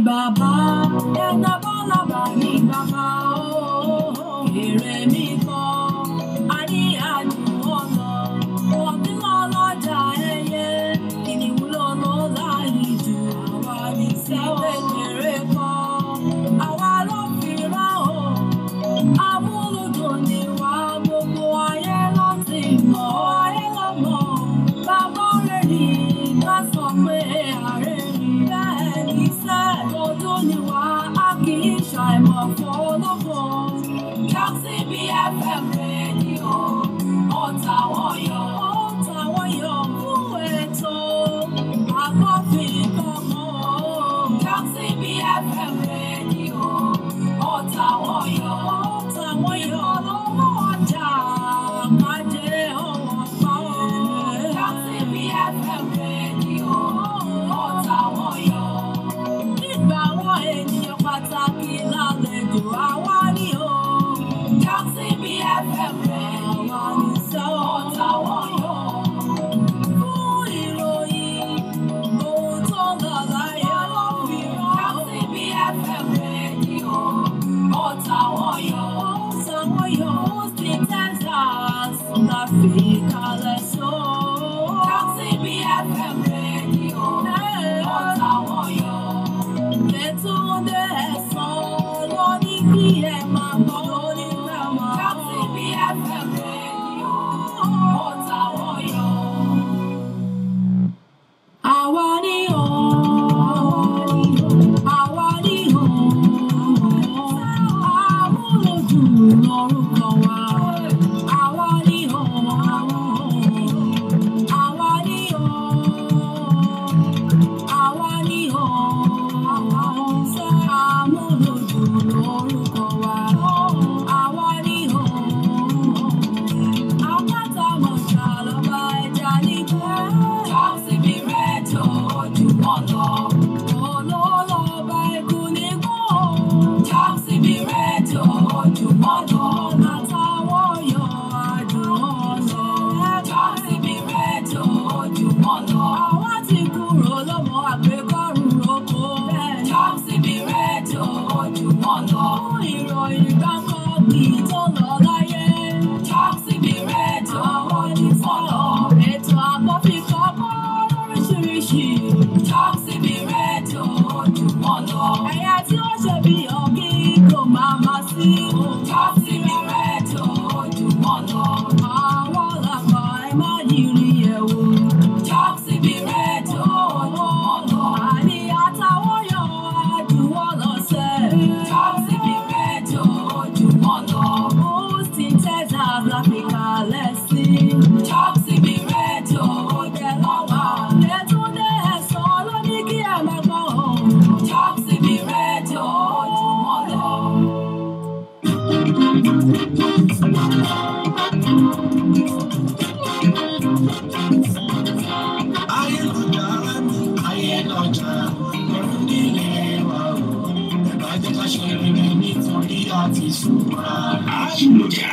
bàbá ẹ̀dá bọ́lá bá ní bàbá èrè mi kọ́ àní àdúgbò lọ ọ̀bí lọ́lọ́jà ẹyẹ kìnìún lọ́lọ́ láyé jù àwa ní sẹ́wọ̀n kéré kọ́ àwa ló fi rá o amúlùdùn ní wa gbogbo ayé ló ti mọ̀ ayé ló mọ̀ bàbá rẹ̀ ní ká sọ pé ààrẹ ní bẹ́ẹ̀ ní sẹ́ ọdún ni wá á kì í ṣàìmọ̀ fọlọ́fọ́ Chelsea BFM rédíò ọ̀tá wọ̀nyọ̀ fún ètò àgbọ̀fin kọ̀ọ̀kan Chelsea BFM rédíò ọ̀tá wọ̀nyọ̀ lọ́wọ́ ọjà májè ọ̀wọ̀ pa Chelsea BFM rédíò ọ̀tá wọ̀nyọ̀ nígbà àwọn ènìyàn pàtàkì lálejò àwa ni o Chelsea BFM rédíò ọ̀tá wọ̀nyọ̀ fún ìròyìn ohun tó ń lọ láyé lọ́fìrán Chelsea BFM rédíò ọ̀tá wọ̀nyọ̀ Austin, Texas la fi kalẹ̀ sọ Chelsea BFM rédíò ọ̀tá wọ̀nyọ̀ Yétúndé ẹ̀sán ló ní kí ẹ máa bọ́ nígbà máa Chelsea BFM rédíò ọ̀tá wọ̀nyọ̀. Àwa ni o amúlòdùn lórúkọ wa. Àwa ni o amúlòdùn lórúkọ wa. Àwa ni o akátàmọ̀ṣà lọ́ba ẹja nígbà. Chelsea bí rédíò ojúmọ́ lọ. Olólọ́ba ikú nígbò. Chelsea bí rédíò ojúmọ́ lọ. Látàwọ̀ yọ àdúrà lọ. Chelsea bí rédíò ojúmọ́ lọ. Àwa ti kúrò lọ́mọ àgbékọ́rù roko. Chelsea bí rédíò ojúmọ́ lọ. Fún ìròyìn kankan kì í tó lọ láyé. Chelsea bí rédíò ojúmọ́ lọ. Ètò àgbọ̀fikọ́kọ́ lóríṣiríṣi. Chelsea bí rédíò ojúmọ́ lọ. Ẹ̀yà tí wọ́n ṣe bí ọ̀gí kò máa ma sí. Chelsea bí rédíò ojúmọ́ lọ. Àwọn làgbà ẹ má yiri ẹ̀ wò. Chelsea bí rédíò ojúmọ́ lọ. Àní àtàwọn yọ àdúrà lọ́sẹ̀. Chelsea bí rédíò ojúmọ́ lọ. Austin, Texas la fi kalẹ̀ sí. Chelsea bí rédíò ojúmọ́ lọ. Yétúndé ẹ̀sán ló ní kí ẹ máa gbọ́. Chelsea bí rédíò ojúmọ́ lọ. Ayé lọ́jà ọ̀run nílé wa o. Ẹ̀bá jẹ́ ká ṣe rere nítorí àti ṣùgbọ́n. Àṣìlọ́jà.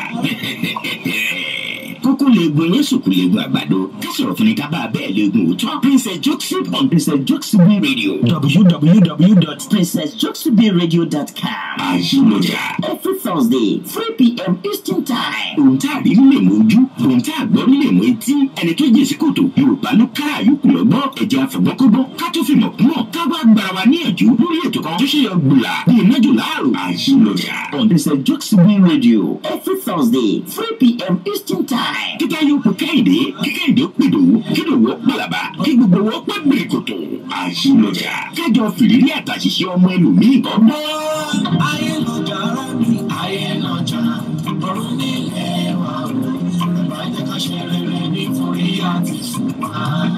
Kókó legun yẹn sùkú legun àgbàdo. Kásọ̀rọ̀ fún ni ká bá a bẹ́ẹ̀ legun òótọ́. Princess Jokesib on Princess Jokesib Radio. www.princessjokesibradio.com. Àṣìlọ́jà. Every Thursday 3 p.m. Eastern Time. Ohun tá a rí lè mú ojú. Ohun tá a gbọ́ lè mú etí. Ẹni tó jẹ́ sí kòtò. Yorùbá ló kára yòókù lọ́gbọ́n. Ẹ̀jẹ̀ àfẹ̀gbọ́kọ́gbọ́n. Ká tó fi mọ̀ kún mọ̀. Ká wá gbára wa níyànjú lórí ètò kan tó ṣe yọ gbùlà. Bí inájò láàrò. Àṣìlọ́jà. On Princess Jokesib Radio. Every Thursday 3 p.m. Eastern Time. Kíkà yóò pè Kẹ́hìndé. Kíkẹ́hìndé pèdò. Kídò wọ́ pàlàbà. Kí gbogbo wọ́ pẹ́ gbèrè kòtò. Àṣìlọ́jà. Kájọ fìrírí àtàṣìṣe ọmọ ẹlòmíì kan gbọ́. Ayé lọ́jà rẹ̀ mi. Ayé lọ́jà ọ̀run nílé wa o. Ẹ̀bá jẹ́ ká ṣe rere nítorí àti ṣùgbọ́n.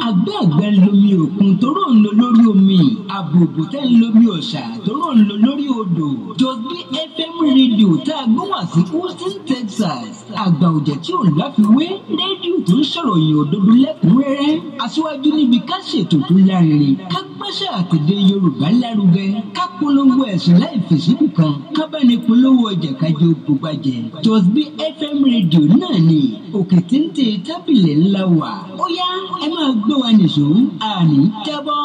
Àgbẹ̀ lomi òkun tóró ń lo lórí omi. Àbùbù tẹ́ ń lomi ọ̀sà tóró ń lo lórí odò. Josby FM rédíò tá a gbọ́ wá sí Austin, Texas. Àgbà òjẹ̀ tí ò láfiwé rédíò tó ń sọ̀rọ̀ yìí òdodo lẹ́kùnrẹ́rẹ́. Aṣíwájú níbi ká ṣètò tó lárinrin. Ká gbàṣà àtẹ̀dé Yorùbá lárugẹ. Ká polongo ẹ̀sìn láì fèsì nìkan. Ká bá ní polówó ọjà kájọ gbogbo àjẹ. Josby FM rédíò náà ni òkè téńté tábìlì ńlá wà. Ó yá ẹ máa gbé wa nìṣó àní jábọ́.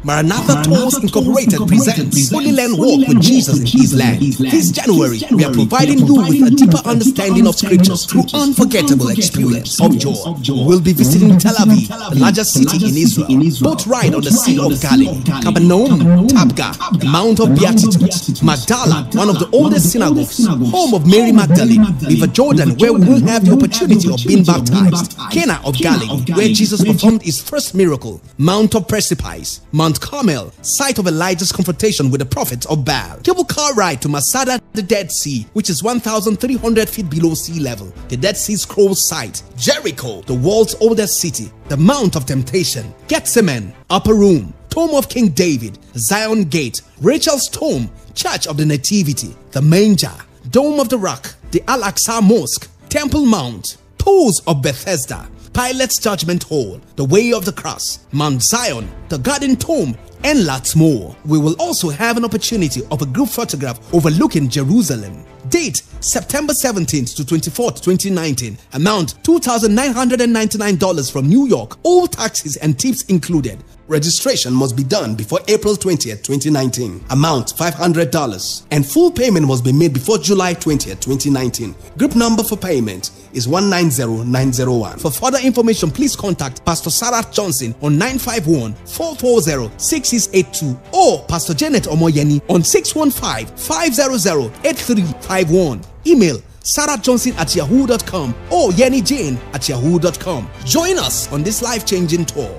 Maranatha Tours Incorporated presents Holy Land Walk with Jesus in His Land. This January, we are providing you with a deeper understanding of scriptures through unforgettable experience of joy. We'll be visiting Tel Aviv, the largest city in Israel, boat ride on the Sea of Galilee, Capernaum, Tabgha, the Mount of Beatitudes, Magdala, one of the oldest synagogues, home of Mary Magdalene, River Jordan, where we will have the opportunity of being baptized, Cana of Galilee, where Jesus performed his first miracle, Mount of Precipice, Mount Carmel, site of Elijah's confrontation with the prophets of Baal. Cable car ride to Masada, the Dead Sea, which is 1,300 feet below sea level. The Dead Sea Scrolls site, Jericho, the world's oldest city, the Mount of Temptation, Gethsemane, Upper Room, Tomb of King David, Zion Gate, Rachel's Tomb, Church of the Nativity, the Manger, Dome of the Rock, the Al-Aqsa Mosque, Temple Mount, Pools of Bethesda, Pilate's Judgment Hall, the Way of the Cross, Mount Zion, the Garden Tomb, and lots more. We will also have an opportunity of a group photograph overlooking Jerusalem. Date September 17th to 24th, 2019. Amount $2,999 from New York, all taxes and tips included. Registration must be done before April 20th, 2019. Amount $500 and full payment must be made before July 20th, 2019. Group number for payment is 190901. For further information, please contact Pastor Sarah Johnson on 951-440-6682 or Pastor Janet Omoyeni on 615-500-8351. Email sarahjohnson@yahoo.com or yenijane@yahoo.com. Join us on this life-changing tour.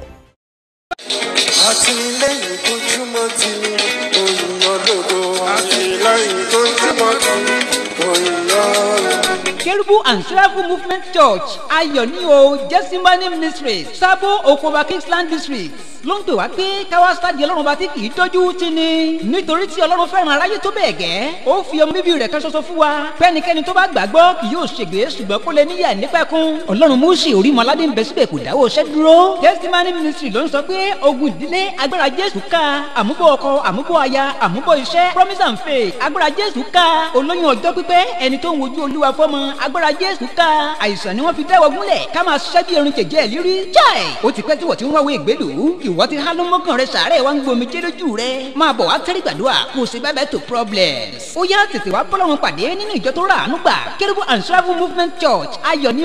Kerubu and Seraphim Movement Church, Ayọ̀ní Gethsemane Ministries, Sabo Okoba Kingsland District. Ló ń pè wá pé káwá sáàdì ọlọ́run bá tí kì í tọ́jú ti ni. Nítorí tí ọlọ́run fẹ́ràn aráyé tó bẹ́ẹ̀ gẹ́, ó fi ọmọ bíbí rẹ̀ kan ṣoṣo fún wa. Pẹ́nikẹ́ni tó bá gbàgbọ́ kì yóò ṣègbé ṣùgbọ́n kó lè níyà nípẹ̀kun. Ọlọ́run Músì Orímọládé ń bẹ síbẹ̀ kò dáwọ́ iṣẹ́ dúró. Gethsemane Ministry ló ń sọ pé ogun ìdílé agbára Jésù ká. Àmúbọ̀ ọkọ, àmúbọ̀ aya, àmúbọ̀ iṣẹ́, promise and faith, agbára Jésù ká. Olóyún ọjọ́ pípẹ́, ẹni tó ń wojú Olúwa fọ́mọ, agbára Jésù ká. Àìsàn ni wọ́n fi dáwọ́ gúnlẹ̀ ká máa ṣiṣẹ́ bí erin jẹ̀jẹ̀ lírí. Jáì! Ó ti pẹ́ tí wọ́n ti ń wáwé ìgbélú. Ìwọ ti há ló mọ́kàn rẹ sàárẹ̀ wá ń gbomi jẹ́ lójú rẹ. Máa bọ̀ wá tẹ́rí gbàdúrà kò sí bẹ́ẹ̀ tó problems. Ó yá tètè wá bọ́lọ́run pàdé nínú ìjọ tó rà àánú gbà. Kerubu and Seraphim Movement Church, Ayọ̀ní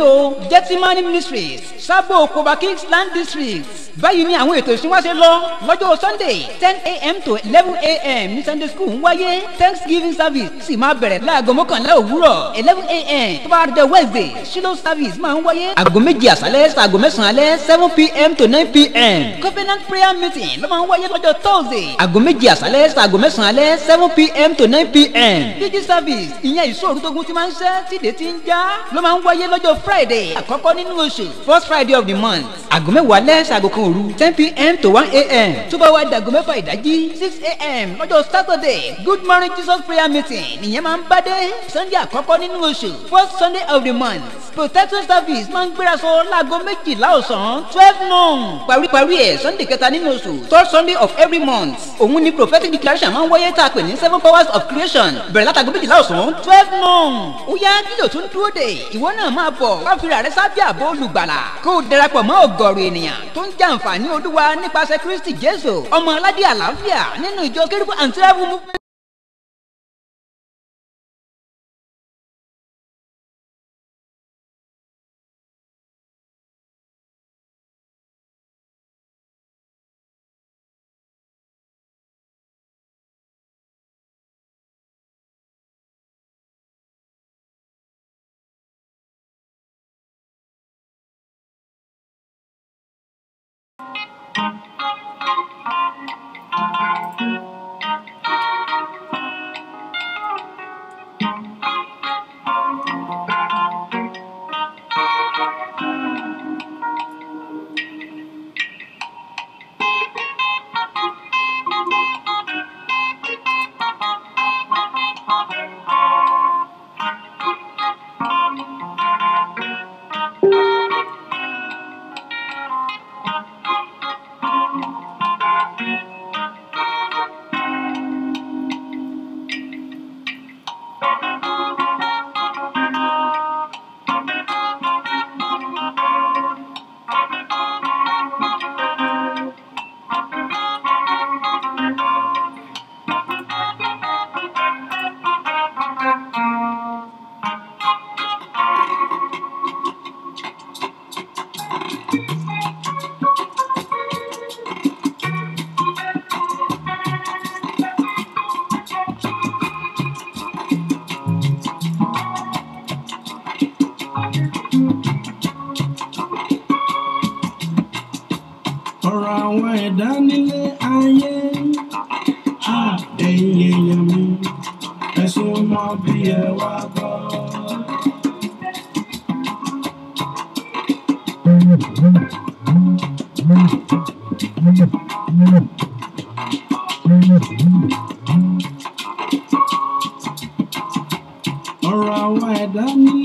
Gethsemane Ministries, Sabo Okoba Kingsland District. Báyìí ni àwọn ètò ìsìn wá ṣe lọ lọ́jọ́ Sunday 10 a.m. to 11 a.m. ní Sunday school ń wáyé. Thanksgiving service sì máa bẹ̀rẹ̀ láago 11 òwúrọ̀ 11 a.m. tó bá dé Wednesday Shiloh service máa ń wáyé. Aago 2 àṣálẹ́ sáago 9 alẹ́ 7 p.m. to 9 p.m. Covenant prayer meeting ló máa ń wáyé lọ́jọ́ Thursday. Aago 2 àṣálẹ́ sáago 9 alẹ́ 7 p.m. to 9 p.m. PG service ìyẹn ìṣòro tógun ti máa ń ṣẹ́ tíde ti ń já ló máa ń wáyé lọ́jọ́ Friday àkọ́kọ́ nínú oṣù first Friday of the month. Aago 10 alẹ́ sáago 1 òru 10 p.m. to 1 a.m. tó bá wá dàgọ́ 6 ìdájí 6 a.m. lọ́jọ́ Saturday Good Morning Jesus prayer meeting nìyẹn máa ń bá dé. Sunday àkọ́kọ́ nínú oṣù first Sunday of the month protection service máa ń gbéraṣọ láago 12 ọ̀sán 12 noon. Paríparí ẹ̀ Sunday kẹta nínú oṣù third Sunday of every month. Òun ni prophetic declaration máa ń wáyé tá a pè ní 7 powers of creation bẹ̀rẹ̀ látago 12 ọ̀sán 12 noon. Ó yá kí ló tún dúró dè ìwọ náà máa bọ̀ wá fìrà rẹ sábẹ́ àbọ̀ olùgbàlà kó o darapọ̀ mọ́ ọ̀gọ̀rọ̀ ènìyàn tó ń jàǹfààní Olúwa nípasẹ̀ Kristi Jésù ọmọ aládé àlàáfíà nínú ìjọ Kerubu and Seraphim Movement.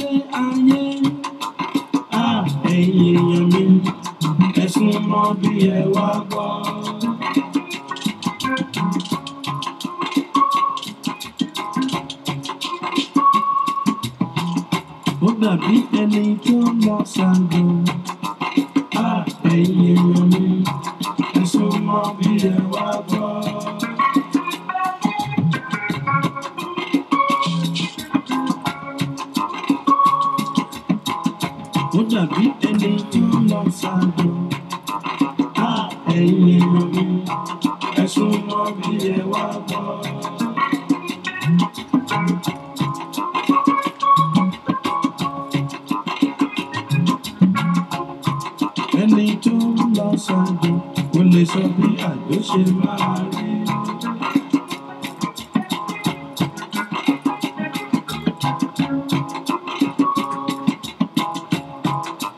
nílé ayé ẹ̀yin èèyàn mi ẹ súnmọ́ bí ẹ wá gbọ́. Ó dàbí ẹni tó lọ ṣàgò ẹ̀yin èèyàn mi ẹ súnmọ́ bí ẹ wá gbọ́. Ó dàbí ẹni tó lọ ṣàgò ẹ̀yin èèyàn mi ẹ súnmọ́ bí ẹ wá gbọ́. Ẹni tó lọ ṣàgò kò lè sọ bí àjò ṣe máa rí.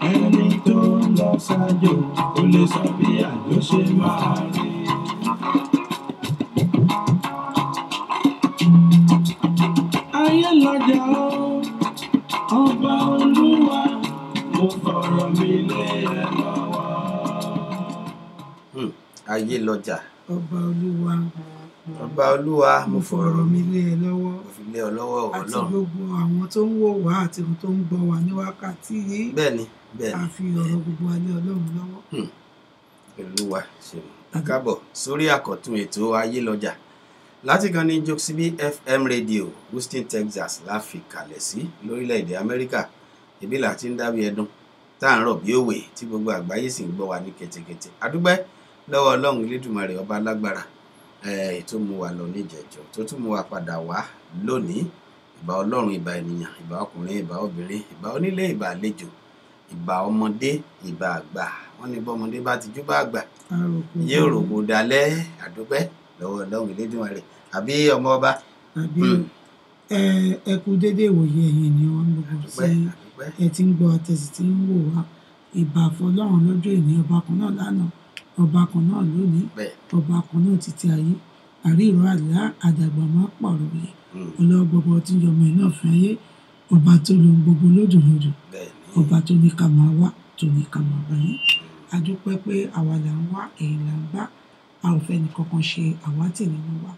Ẹni tó lọ ṣàjò kò lè sọ bí àjò ṣe máa rí. Ayé lọ́jà ọba Olúwa mo fọ̀rọ̀ mi lé ẹ lọ́wọ́. Ayé lọ́jà ọba Olúwa mo fọ̀rọ̀ mi lé ẹ lọ́wọ́. mo fi lé ọ lọ́wọ́ àti Ọlọ́run. gbogbo àwọn tó ń wò wá àti àwọn tó ń gbọ́ wá ní wákàtí yìí Bẹ́ẹ̀ni a fi ọ̀rọ̀ gbogbo alẹ́ Ọlọ́run lọ́wọ́. Olúwa ṣeun. Káàbọ̀ sórí àkọ́tún ètò Ayé lọ́jà láti kan ní Joxibí FM Radio Houston, Texas la fi kalẹ̀ sí lórílẹ̀‐èdè Amẹ́ríkà. Ibi là ti ń dábí ẹdun tá à ń rọ̀ bí òwe tí gbogbo àgbáyé sì ń gbọ́ wa ní kẹ̀tẹ̀kẹ̀tẹ̀. Adúpẹ́ lọ́wọ́ Ọlọ́run Elédùmarè ọba alágbára tó mú wa lọ níjẹ̀jọ́ tó tún mú wa padà wá lónìí. Ìbà Ọlọ́run, ìbà ènìyàn, ìbà ọkùnrin, ìbà obìnrin, ìbà onílé, ìbà àlejò, ìbà ọmọdé, ìbà àgbà. Wọ́n ní bọ́mọdé bá ti jú bá àgbà yóò rògbò dalẹ̀. Adúpẹ́ lọ́wọ́ Ọlọ́run Elédùmarè. Àbí ọmọ ọba. àbí ẹ kú déédéé ìwòye ẹ̀yin ni wọ́n gbogbo tí ẹ ti ń gbọ́ àtẹ̀sí tí ń wò wá. Ìbà fọlọ́run lọ́jọ́ ìní ọba kan náà lánàá ọba kan náà lónìí ọba kan náà títí ayé àríìró àlá àdàgbàmọ́ pọ̀rọ̀ yìí ọlọ́gbogbo tí yọmọ ẹ̀ náà fẹ́ ayé ọba tó lo gbogbo lódòlódò ọba tó ní ká máa wá tó ní ká máa bá yín. A dúpẹ́ pé àwa là ń wá ẹ̀yin là ń bá a ò fẹ́ nìkankan ṣe àwátì nínú wa.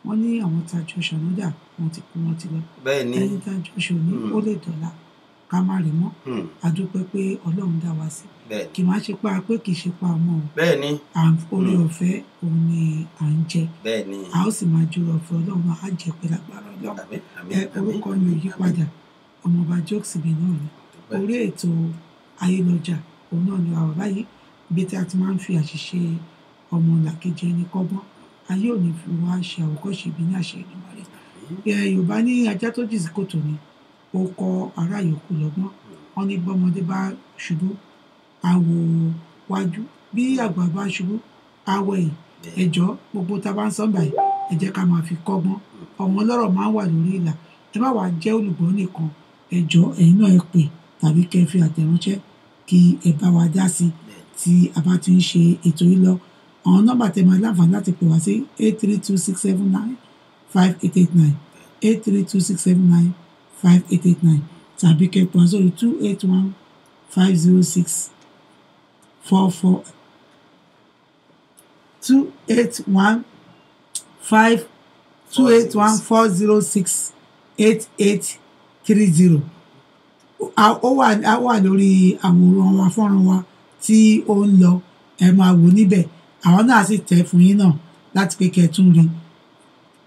Wọ́n ní àwọn tájọ ṣọ̀nùdà wọ́n ti kú wọ́n ti lọ. Ẹni tájọ ṣòní ó lè dọ̀la ká má rí mọ́. A dúpẹ́ pé Ọlọ́run dá wa sí. Kì máa ṣe pa pé kì í ṣe pa ọmọ o. Oore ọ̀fẹ́ òun ni à ń jẹ. A ó sì máa jùlọ ọ̀fẹ́ Ọlọ́run náà á jẹ pé lágbára Ọlọ́run. Orúkọ mi ò yí padà ọmọọba Joxibí náà ni. Orí ètò Ayé lọ́jà òun náà ni àwọn báyìí ibi tí a ti máa ń fi àṣìṣe ọmọ làkejì ẹni kọ́gbọ́n. Ayé ò ní fi wá ṣe àwòkọ́ṣe ibi ní àṣẹ Èdùmàrè. Yorùbá ní ajá tó jì sí kòtò ni ó kọ́ ará yòókù lọ́gbọ́n. Wọ́n ní bọ́mọdé bá ṣubú àwò wájú bí àgbà bá ṣubú àwò ẹ̀yìn. Ẹjọ́ gbogbo tá a bá ń sọ báyìí ẹ jẹ́ ká máa fi kọ́gbọ́n. Ọmọ ọlọ́rọ̀ máa ń wà lórí ìlà. Ẹ má wàá jẹ́ olùgbọ́ nìkan. Ẹjọ́ ẹ̀yin náà ẹ pè tàbí kẹ́ fi àtẹ̀ránṣẹ́ kí ẹ bá wa dá sí tí a bá ti ń ṣe ètò yìí lọ. Àwọn nọ́mbà tẹ́ máa láǹfààní láti pè wá sí 832-679-5889 832-679-5889 tàbí kẹ́ pè wá sórí 281-506-44 281-406-8830. Ó wà lórí àwòrán wa fọ́nrán wa tí ó ń lọ ẹ máa wò níbẹ̀. Àwọn náà sì tẹ̀ fún yín náà láti pé kẹ́ tún rí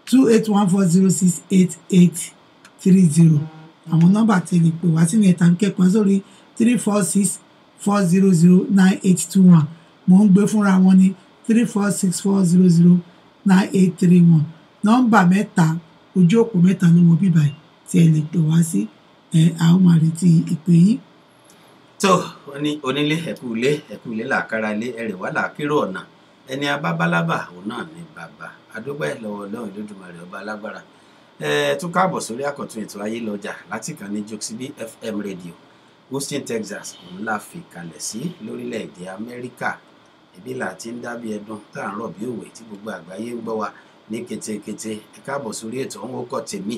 281-406-8830. Àwọn nọ́mbà tí lè pè wá sí ní ẹ̀ta kẹ́kọ̀ọ́ sórí 346-400-9821. Mò ń gbé fúnra wọn ní 346-400-9831. Nọ́mbà mẹ́ta ojú òpó mẹ́ta ló wọ bíbá tí ẹ lè pè wá sí. A ó máa retí ìpè yín. Tó wọ́n ní onílé ẹ̀kú ilé làkàrà ilé ẹ̀rẹ̀ wá làkírò ọ̀nà ẹni abábálábà òun náà ní bàbá. Adúpẹ́ lọ́wọ́ Ọlọ́run Elédùmarè ọba alágbára. Tún káàbọ̀ sórí àkọ́tún ètò Ayé lọ́jà láti kan ní Joxibí FM Radio Houston, Texas òun la fi kalẹ̀ sí lórílẹ̀‐èdè Amẹ́ríkà. Ibi là ti ń dábí ẹdun tá à ń rọ̀ bí òwe tí gbogbo àgbáyé ń gbọ́ wa ní ketekete. Ẹ káàbọ̀ sórí ètò ọ̀hún. Ó kọ́ tèmi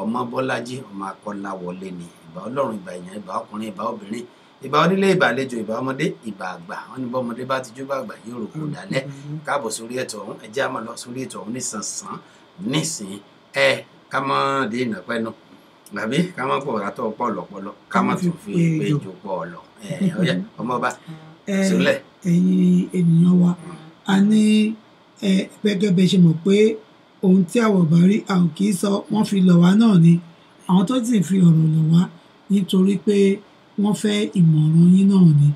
ọmọ Bọ́lájí ọmọ Akọ́láwọlé ni ìbà Ọlọ́run ìbà èèyàn ìbà ọkùnrin ìbà obìnrin ìbà onílé ìbà àlejò ìbà ọmọdé ìbà àgbà wọn ní bọ́mọdé bá ti jó bá àgbà yóò rò kó dalẹ̀ káàbọ̀ sórí ètò ọ̀hún ẹ jẹ́ á máa lọ sórí ètò ọ̀hún nísànsán nísìn ká mọ́ dé ìnàpẹ́nu àbí ká mọ́ pọ̀ látọ̀ pọ̀lọpọ̀lọ ká mọ́ tún fi péjọ pọ̀ lọ ọ̀yá ọmọ ọba sílẹ̀. ẹ̀yin ènìyàn wa a ní gẹ́gẹ́ bẹ́ẹ̀ ṣe mọ̀ pé ohun tí àwọ̀ bá rí àwọn kì í sọ wọ́n fi lọ̀ wá náà ni àwọn tó sì fi ọ̀rọ̀ lọ̀ wá nítorí pé wọ́n fẹ́ ìmọ̀ràn yín náà ni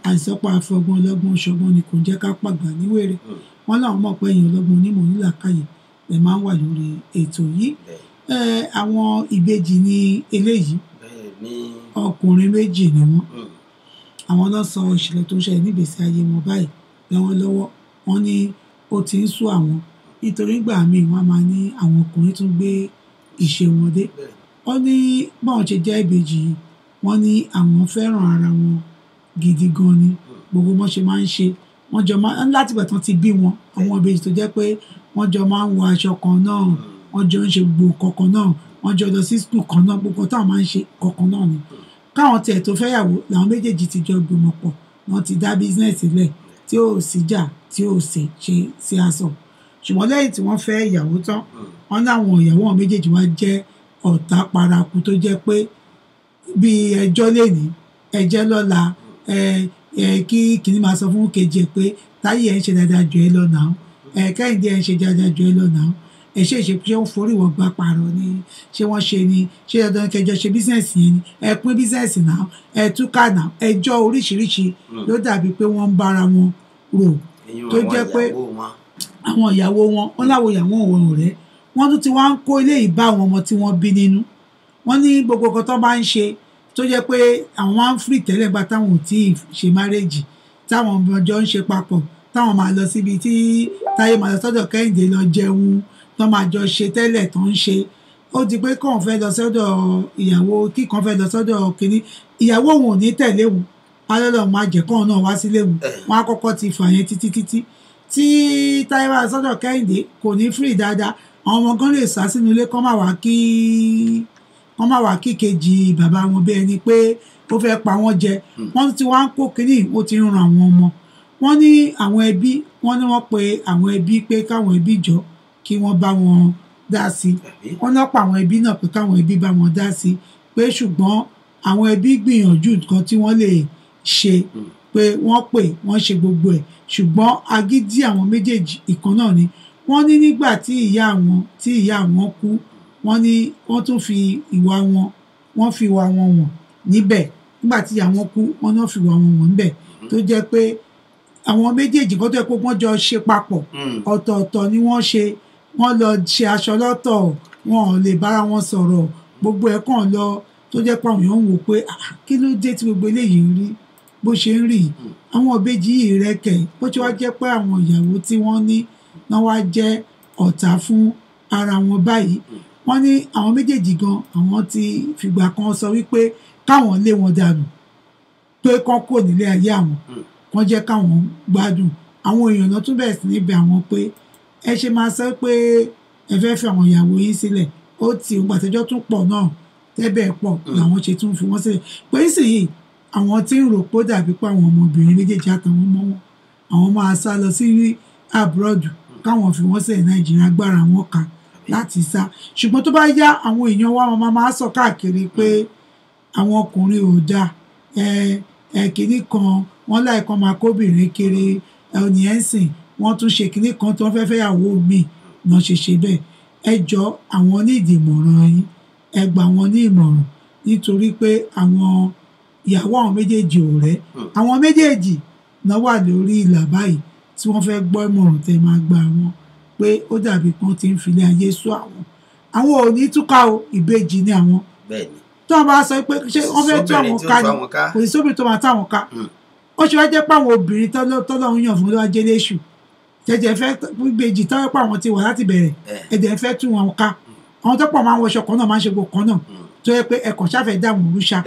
àìsọ́pọ̀ afọgbọ́n ọlọ́gbọ́n ṣọgbọ́n ni kò jẹ́ ká pàgbà níwèrè wọ́n láwọn mọ̀ pé ẹ̀yin ọlọ́gbọ́n onímọ̀ nílàkàyè lè máa ń wà lórí ètò yìí àwọn ìbejì ní eléyìí ọkùnrin méjì ni wọ́n àwọn náà sọ ìṣẹ̀lẹ̀ tó ń ṣẹlẹ̀ nígbèsí ayé wọn báyìí lọ́wọ́lọ́wọ́ wọ́n ní ó ti ń sú àwọn nítorí gbà míì wọ́n máa ní àwọn ọkùnrin tún gbé ìṣe wọn dé wọ́n ní báwọn ṣe jẹ́ ìbejì yìí wọ́n ní àwọn fẹ́ràn ara wọn gidi gan ni gbogbo wọn ṣe máa ń ṣe wọ́n jọ máa ń láti bẹ̀tán ti bí wọn àwọn ìbejì tó jẹ́ pé wọ́n jọ máa ń wọ aṣọ kan náà wọ́n jọ ń ṣe gbogbo kankan náà wọ́n jọ lọ sí skul kan náà gbogbo táwọn máa ń ṣe kankan náà ni káwọn tiẹ̀ tó fẹ́yàwó làwọn méjèèjì ti jọ gbìmọ̀ pọ̀ wọ́n ti dá bísínẹ́sì lẹ̀ tí ò sí jà tí ò sì ṣe sí aṣọ ṣùgbọ́n lẹ́yìn tí wọ́n fẹ́ ìyàwó tán wọ́n láwọn ìyàwó wọn méjèèjì wá jẹ́ ọ̀tá paraku tó jẹ́ pé bí ẹjọ́ lẹ́ni ẹjẹ́ lọ́la kí kìnní máa sọ fún kejì pé táyé ẹ̀ ń ṣe dáadáa jù ẹ́ lọ náà kẹ́hìndé ẹ̀ ń ṣe dáadáa jù ẹ́ lọ náà ẹ ṣe wọ́n forí wọ́n gbá parọ́ ni ṣé wọ́n ṣe ni ṣé dandan kẹjọ ṣe bísíǹsì yẹn ni ẹ pín bísíǹsì náà ẹ túká náà ẹjọ́ oríṣiríṣi ló dàbí pé wọ́n ń bára wọn rò tó jẹ́ pé àwọn ìyàwó wọn láwọn ìyàwó wọn ọ̀rẹ́ wọ́n tún ti wá ń kó ilé ìbá àwọn ọmọ tí wọ́n bí nínú wọ́n ní gbogbo nǹkan tó bá ń ṣe tó jẹ́ pé àwọn máa ń free tẹ́lẹ̀ gba táwọn ò tí ì ṣe márẹ́jì táwọn ọjọ́ ń ṣe papọ̀ táwọn máa lọ síbi tí táyé máa lọ sọ́dọ̀ kẹ́hìndé lọ jẹun tó máa jọ ṣe tẹ́lẹ̀ tó ń ṣe ó di pé kàn fẹ́ lọ sọ́dọ̀ ìyàwó kíkan fẹ́ lọ sọ́dọ̀ kínní ìyàwó òun ò ní tẹ̀lé òun alọ́lọ́ máa jẹ́ kàn náà wá sílé òun wọn á kọ́kọ́ ti fà yẹn títí tí táyé máa lọ sọ́dọ̀ kẹ́hìndé kò ní free dáadáa àwọn ọmọ gan lè sá sínú ilé kán má wá kí kejì bàbá wọn bí ẹni pé ó fẹ́ pa wọ́n jẹ wọ́n ti wá ń kó kínní ó ti ń ran àwọn ọmọ wọ́n ní àwọn ẹbí wọ́n ní wọ́n pe àwọn ẹbí pé káwọn ẹbí jọ kí wọ́n bá wọn dá sí wọ́n náà pa àwọn ẹbí náà pé káwọn ẹbí bá wọn dá sí pé ṣùgbọ́n àwọn ẹbí gbìyànjú nǹkan tí wọ́n lè ṣe pé wọ́n pè wọ́n ṣe gbogbo ẹ̀ ṣùgbọ́n agídí àwọn méjèèjì ìkan náà ni wọ́n ní nígbà tí ìyá àwọn kú wọ́n ní wọ́n tún fi ìwà wọn wọ̀n níbẹ̀ nígbà tí ìyá wọn kú wọ́n náà fi ìwà wọn wọ̀n níbẹ̀ tó jẹ́ pé àwọn méjèèjì kan tó yẹ pé wọ́n jọ ṣe papọ̀ ọ̀tọ̀ọ̀tọ̀ ni wọ́n ṣe wọ́n lọ ṣe aṣọ lọ́tọ̀ wọn ò lè bára wọn sọ̀rọ̀ gbogbo ẹ̀ kàn lọ tó jẹ́ pé àwọn èèyàn ń wò pé kí ló dé tí gbogbo eléyìí ń rí bó ṣe ń rí àwọn ìbejì yìí rẹ́kẹ̀ bó ṣe wá jẹ́ pé àwọn ìyàwó tí wọ́n ní náà wá jẹ́ ọ̀tá fún ara wọn báyìí wọ́n ní àwọn méjèèjì gan àwọn ti fìgbà kan sọ wípé káwọn lé wọn dànù pé kán kò nílé ayé àwọn kán jẹ́ káwọn gbádùn àwọn èèyàn náà tún bẹ̀rẹ̀ sí ní bẹ̀ àwọn pé ẹ ṣe máa sọ pé ẹ fẹ́ fi àwọn ìyàwó yín sílẹ̀ ó ti ògbà àtẹjọ́ tún pọ̀ náà tẹ́bẹ̀ pọ̀ làwọn ṣe tún fi wọ́n sílẹ̀ pé nísìnyí àwọn tí ń rò pé ó dàbí pé àwọn ọmọbìnrin méjèèjì àtàwọn ọmọ wọn àwọn máa sá lọ sí abroad káwọn fi wọ́n sílẹ̀ Nàìjíríà agbára wọn kà láti sá ṣùgbọ́n tó bá yá àwọn èèyàn wa wọn máa sọ káàkiri pé àwọn ọkùnrin ò dáa kìíní kan wọ́n láìkan máa kóbìnrin kiri ẹni ẹ̀ ń sìn wọ́n tún ṣe kìíní kan tó ń fẹ́ fẹ́yàwó mi náà ṣe bẹ́ẹ̀ ẹ jọ àwọn ní ìdìmọ̀ràn yín ẹ gbà wọ́n ní ìmọ̀ràn nítorí pé àwọn ìyàwó àwọn méjèèjì ò rẹ́ àwọn méjèèjì náà wà lórí ìlà báyìí tí wọ́n fẹ́ gbọ́ ìmọ̀ràn tẹ́ máa gbà wọ́n pé ó dàbí kan ti ń filé ayé sọ àwọn ò ní túká o ìbejì ni àwọn tó wọn bá sọ pé ṣé wọ́n fẹ́ tú àwọn ká ni kò sí sóbìnrin tó máa táwọn ká ó ṣe wá jẹ́ pé àwọn obìnrin tọ́lọ́run yàn fún lọ́wọ́ jẹ́lẹ́ṣù jẹjẹ fẹ́ ìbejì tọ́wọ́ pé àwọn ti wà láti bẹ̀rẹ̀ ẹ̀dẹ̀ fẹ́ tú wọn ká àwọn tó pọ̀ máa ń wọṣọ kan náà máa ń ṣe gbogbo kan náà tó yẹ pé ẹ̀kọ́ ṣáfẹ́ dààmú òrùṣà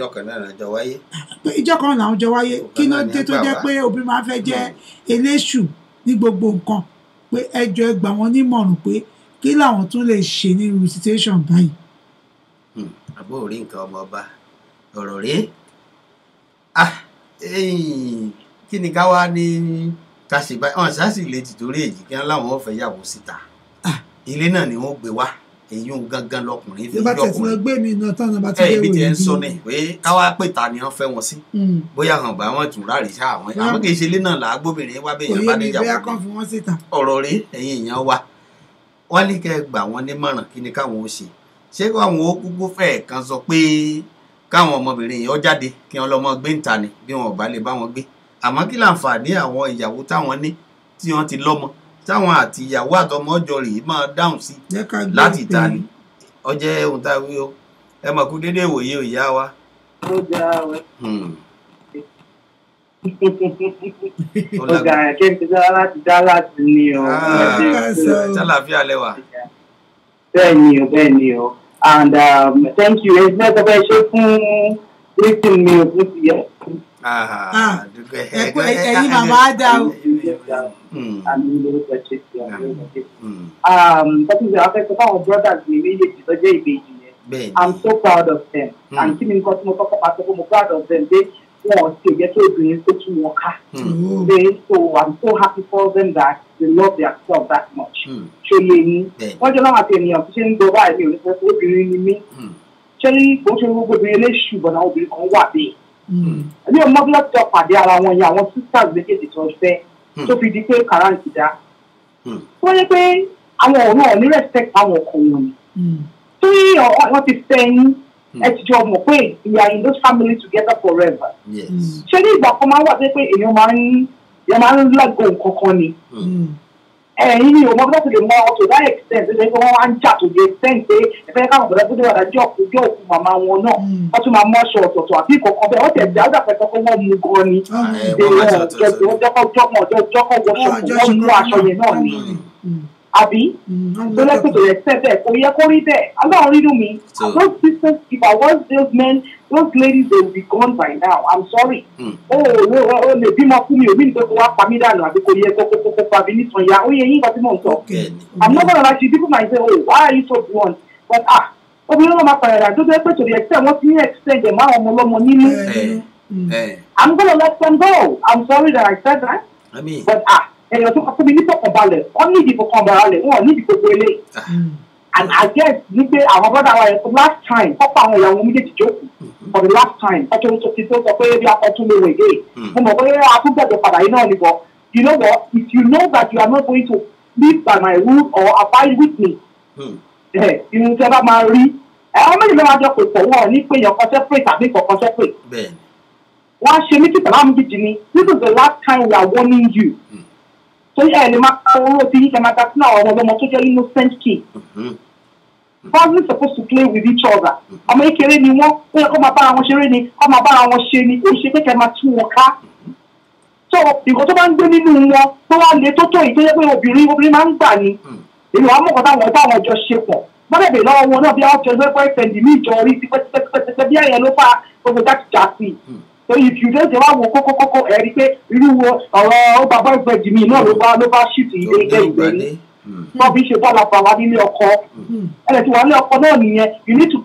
ìjọ kan làwọn jọ wáyé kí ló dé tó jẹ́ pé obìnrin máa fẹ́ jẹ́ eléṣù ní gbogbo nǹkan pé ẹjọ́ ẹ gbà wọ́n nímọ̀ràn pé kí làwọn tún lè ṣe nínú situation báyìí àbó orí nǹkan ọmọ ọba ọ̀rọ̀ rèé kí ni ká wá ní ká ṣe báyìí ọ̀n ṣáà sì lè ti torí èyí kí wọ́n láwọn fẹ́ yàwó síta ilé náà ni wọ́n gbé wá èyí ń gangan lọkùnrin fi bá tẹ̀sí lọ gbé mi náà tán náà bá ti ibi tí ẹ ń sọ ni pé káwá pè ta ni wọ́n fẹ́ wọn sí bóyá hàn bá wọn tún ráàrí ṣá àwọn kì í ṣe ilé náà là á gbóbìnrin wá bẹ́ẹ̀ yẹn bá níyàwó ọ̀rọ̀ rèé ẹ̀yin èèyàn wa wọ́n ní kẹ́ gbà wọ́n nímọ̀ràn kí ni káwọn ó ṣe ṣé káwọn ó kúkú fẹ́ẹ̀ kan sọ pé káwọn ọmọbìnrin yẹn ó jáde kí wọ́n lọ́mọ gbé níta ni bí wọn ò bá lè bá wọn gbé àmọ́ kí láǹfààní àwọn ìyàwó táwọn ní tí wọ́n ti lọ́mọ táwọn àti ìyàwó àtọmọ ọjọ́ rèé máa dáhùn sí láti ìta ni ọjẹ́ ohun tá a wí o ẹ mọ̀ kú déédéé ìwòye ìyá wa. ó já wẹ́. ó ga kí n ti dá láti ní o. ṣàlàáfíà lẹ́wà. bẹ́ẹ̀ ni o and thank you ẹ ní ẹgbẹ́ ṣe fún wíìtìn mi ò fún ti yẹ. ẹ̀yin màmá á dá o. That is affect our brothers in immediately tó jẹ́ ìbejì yẹn. I'm so proud of them. And kí ni nǹkan tí mo kọ́kọ́ pàṣẹ fún mo proud of them pé wọn ti jẹ́ kí obìnrin tó tún wọn ká. So I'm so happy for them that they love their self that much. Ṣé yé yín? Wọ́n jẹ́ láwọn àti ènìyàn tó ṣe ń gbọ́ báyìí mi ò ní fẹ́ fún obìnrin ni mí. Ṣé kò ṣe gbogbo obìnrin léṣù bọ̀dọ̀ àwọn obìnrin kan wà bẹ́ẹ̀? Ẹni ọmọ bí wọ́n ti jọ pàdé ara wọn yẹn àwọn sisters méjèèjì tó fẹ́ tó fi di pé kàráǹtì dá. Wọ́n yẹ pé àwọn ọ̀rọ̀ ní respect àwọn ọkọ wọn ni. Torí wọ́n ti fẹ́ yín ẹ ti jọ mọ̀ pé we are in those family together forever. Ṣé ní ìgbà kan máa ń wà pé èèyàn máa ń lágbo nǹkan kan ni. Ẹ̀yin ni òun ọ̀gbọ́n ti lè mọ ọ̀tọ̀ that extent ṣe pé wọ́n wá ń jà tó di extent pé ẹ̀fẹ́ káwọn bọ̀dọ̀ tó dé wàdà jọ òkú màmá wọn náà wọ́n tún máa mọ aṣọ ọ̀tọ̀ọ̀tọ̀ àbí ìkọ̀kan bẹ́ẹ̀ wọ́n tẹ̀ jẹ́ àgbàpẹ̀tọ̀ pé wọ́n mú gan ni. Wọ́n mú aṣọ yẹn náà ni. Àbí tó lẹ́kọ̀ọ́ tó yẹ sẹ́ bẹ́ẹ̀ kò yẹ kó rí bẹ́ẹ̀ aláwọ̀ nínú mi those sisters if I was those men those ladies they will be gone by now I'm sorry. o lè bímọ fún mi ò ní ìgbẹ́ kó wá pa mí dànù àbí kò yẹ kó pa mí nítan ya ó yẹ yín nǹkan tí mò ń sọ. I'm not gonna lie to you people might say oh why are you so blunt but obìnrin náà máa pààyàn àjọ tó yẹ pé to the extent wọ́n ti ní extent ẹ̀ máa ọmọ ọlọ́mọ nínú. I'm gonna let them go I'm sorry that I said that but èèyàn tó kọ́ fún mi ní fọkànbalẹ̀ wọ́n ní ìdìbò fọkànbalẹ̀ wọ́n ní ìdìbò gbélé and I guess ní pé àwọn brother wa yẹn for last time kọ́pọ̀ àwọn ìyàwó méjèèjì jókòó for the last time ọjọ́ tó ti tó sọ pé bí akọ́tún lè wèé mo mọ̀ pé akúgbẹ̀dẹ̀ padà yìí náà nìbọ̀ you know what if you know that you are not going to live by my rule or abide with me ìrìn tí a bá máa rí àwọn méjì ló máa jọ pé pọ̀ wọ́n ní pé èèyàn kan separate àbí nǹkan separate wọ́n á ṣe mí tìtà láàmú gidi ni this is the last time we are warning you. So yeah, lè máa kọ́ owó tí yín kẹ́ máa ta sínú àwọn ọmọ tó jẹ́ innocent kid. Families supposed to play with each other. Ọmọ ìkéré ni wọ́n ó yẹ kó máa bára wọn ṣeré ni kó máa bára wọn ṣe ni kò ṣe pé kẹ́ máa tú wọn ká. So nǹkan tó bá ń gbé nínú wọn tó wá lé tó tó yìí tó yẹ pé obìnrin máa ń gbà ni. Èmi wàá mọ̀ kọ́ táwọn jọ ṣe pọ̀. Bọ́dẹ̀ bèèrè lọ́wọ́ wọn náà bí wọ́n jọ lọ́pọ̀ ìfẹ̀ǹdì ní ìjọ orí tipẹ́tipẹ́tipẹ́ bí ẹ̀yẹ ló fà gbogbo jákèjádì. So if you don't wá wo kókókókó ẹ rí pé irú ọ̀rọ̀ bàbá ìgbẹ́jì mi náà ló bá ṣìtì ilé ìgbẹ́ni wọ́n fi ṣe bọ́ọ̀lù àpò àwọn nílé ọkọ ẹ̀rẹ̀ tí wọ́n ní ọkọ náà nìyẹn you need to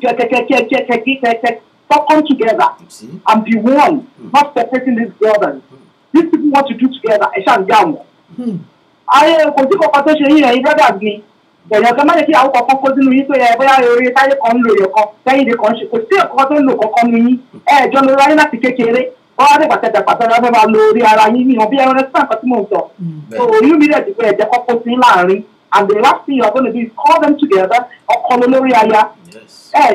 come together and be one not separating these brothers these people want to do together ẹ̀ ṣáà ń yá wọn. ayé kò sí kankan tó ṣe yín ẹ̀yin brothers mi ẹ̀yàn kan má lè kí àwọn kankan kó sínú yín pé ẹ bóyá eré táyé kan ń lo èèyàn kan lẹ́yìn kan ṣe kò sí ẹ̀kọ́ tó ń lo kankan nu yín ẹ̀ẹ́jọ́ lórí ayé láti kékeré wọ́n á dé pàtẹ́jà pàtẹ́jà fẹ́ máa lo orí ara yín níwọ̀n bí ẹran ẹ̀sán kan tí mò ń sọ. so oyún mi rẹ̀ ti pé ẹ̀jẹ̀ kọ́kọ́ sí láàrin and the last thing you are going to do is call them together ọkọ lórí aya.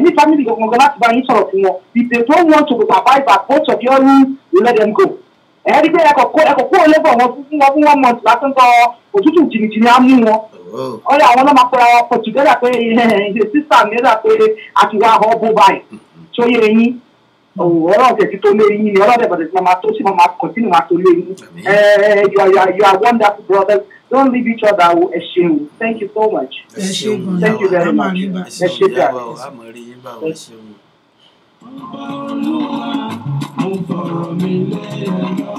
ní family gbọ̀ngàn láti bá yín sọ̀rọ̀ fún wọn if they don't want to abide by both of your rules you let them go. ẹ̀ẹ́dí pé ẹ̀kọ́ kúrò lẹ́bọ̀ wọn fún 1 month lásán tó òtútù jìnnìjìnnì á mú wọn. ọ̀rẹ́ àwọn náà máa pẹ́ra wọn pọ̀ together pé the sister mi rà pé àtiwá ọ̀ bó báyìí tó yẹ yín ọ̀rọ̀ ọ̀tẹ̀ tí tó lé yín ni ọlọ́dẹ̀ bọ̀dẹ̀ tí máa tó sí máa continue máa tó lé yín you are wonderful brothers don't leave each other ẹ ṣeun thank you so much thank you very much ẹ ṣe bí i. mo fọ̀rọ̀ mi lé ẹ lọ́wọ́.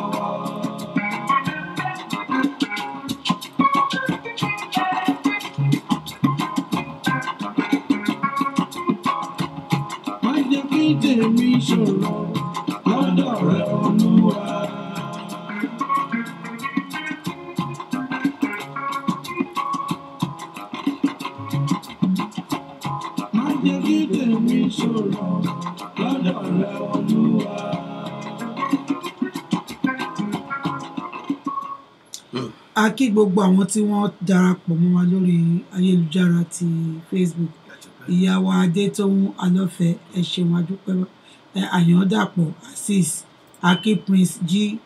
lọ lọ́dọ̀ rẹ olúwa. A kí gbogbo àwọn tí wọ́n darapọ̀ mọ́ wa lórí ayélujára ti Facebook. Ìyá wa Adétóhùn Alọ́fẹ́, ẹ ṣeun adúpẹ́. Àyàndàpọ̀ Azeez, Aki Prince G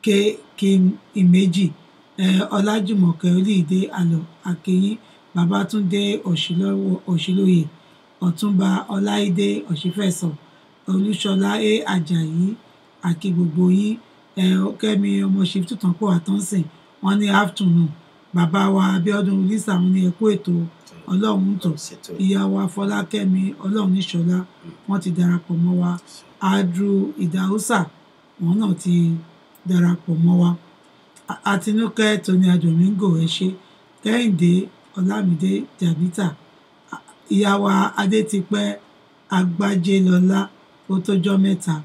K Kim Imeji, Ọlájùmọ̀kẹ́ Olíìdé Àlọ́ Akínyìn, Babátúndé Òṣìlóye, Ọ̀túnba Ọláìdé Ọ̀ṣífẹ̀sọ, Olúṣọlá A Àjàyí, àkí gbogbo yín. Kẹ́mi ọmọ ṣìftù tán pọ̀ àtọ́nsìn, wọ́n ní afternoon. Bàbá wa Abíọ́dún Lisa, wọ́n ní ẹkú ètò Ọlọ́run tó. Ìyá wa Fọlákẹ́mi Ọlọ́run níṣọlá, wọ́n ti darapọ̀ mọ́ wa. Andrew Ìdáhùsà, wọ́n náà ti darapọ̀ mọ́ wa. Àtinúkẹ́ Tóní Adòmíngò, ẹ ṣé. Kẹ́hìndé Ọlámídé Jàbítà, ìyá wa Adétipẹ́ Agbájélọlá, ó tójọ́ mẹ́ta.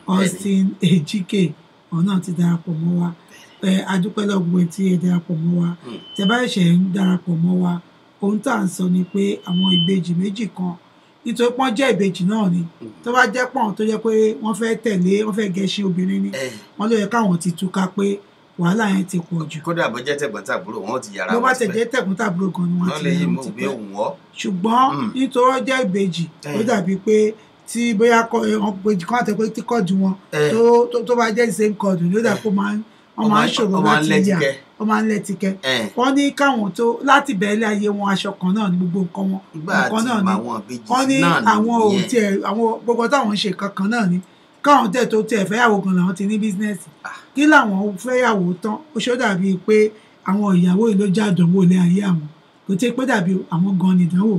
Austin Ejike, wọ́n náà ti darapọ̀ mọ́ wa. Adúpẹ́ lọ́gbọ̀n tí ẹ darapọ̀ mọ́ wa. Tẹ́ bá ṣẹ̀ ń darapọ̀ mọ́ wa, ohun tá à ń sọ ni pé àwọn ìbejì méjì kan, nítorí pọ́n jẹ́ ìbejì náà ni, tó bá jẹ́ pọ́n tó jẹ́ pé wọ́n fẹ́ tẹ̀lé, wọ́n fẹ́ gẹṣin obìnrin ni, wọ́n ló yẹ káwọn ti túká pé wàhálà yẹn ti pọ̀ jù. Kódà bó jẹ́ tẹ̀gbọ́n-tàbúrò wọn ti yára wọn. Bó bá tẹ̀ jẹ́ tẹ̀gbọ́n-tàbúrò gan ni wọ́n ti yára wọn ti pẹ́. Ṣùgbọ́n nítorí ó jẹ́ ìbejì, ó dàbí pé tí bóyá ìbejì kan àti pé tí kọ́ọ̀dù wọn tó bá jẹ́ the same kọ́ọ̀dù ló dà pé wọ́n máa ń ṣòro láti yà, wọ́n máa ń lẹ́tìkẹ́. Wọ́n ní káwọn tó láti bẹ̀rẹ̀ ayé wọn aṣọ kan náà ní gbogbo nǹkan wọn, nǹkan náà ni wọ́n ní àwọn ò tiẹ̀ àwọn gbogbo táwọn ń ṣe kankan náà ni káwọn tẹ̀ tó tiẹ̀ fẹ́yàwó gan làwọn ti ní bísínẹ́sì, kí làwọn fẹ́yàwó tán ó ṣó dàbí pé àwọn ìyàwó yìí ló já àdánwò ilé ayé àwọn, kò tí pé dàbí àwọn gan ni ìdánwò.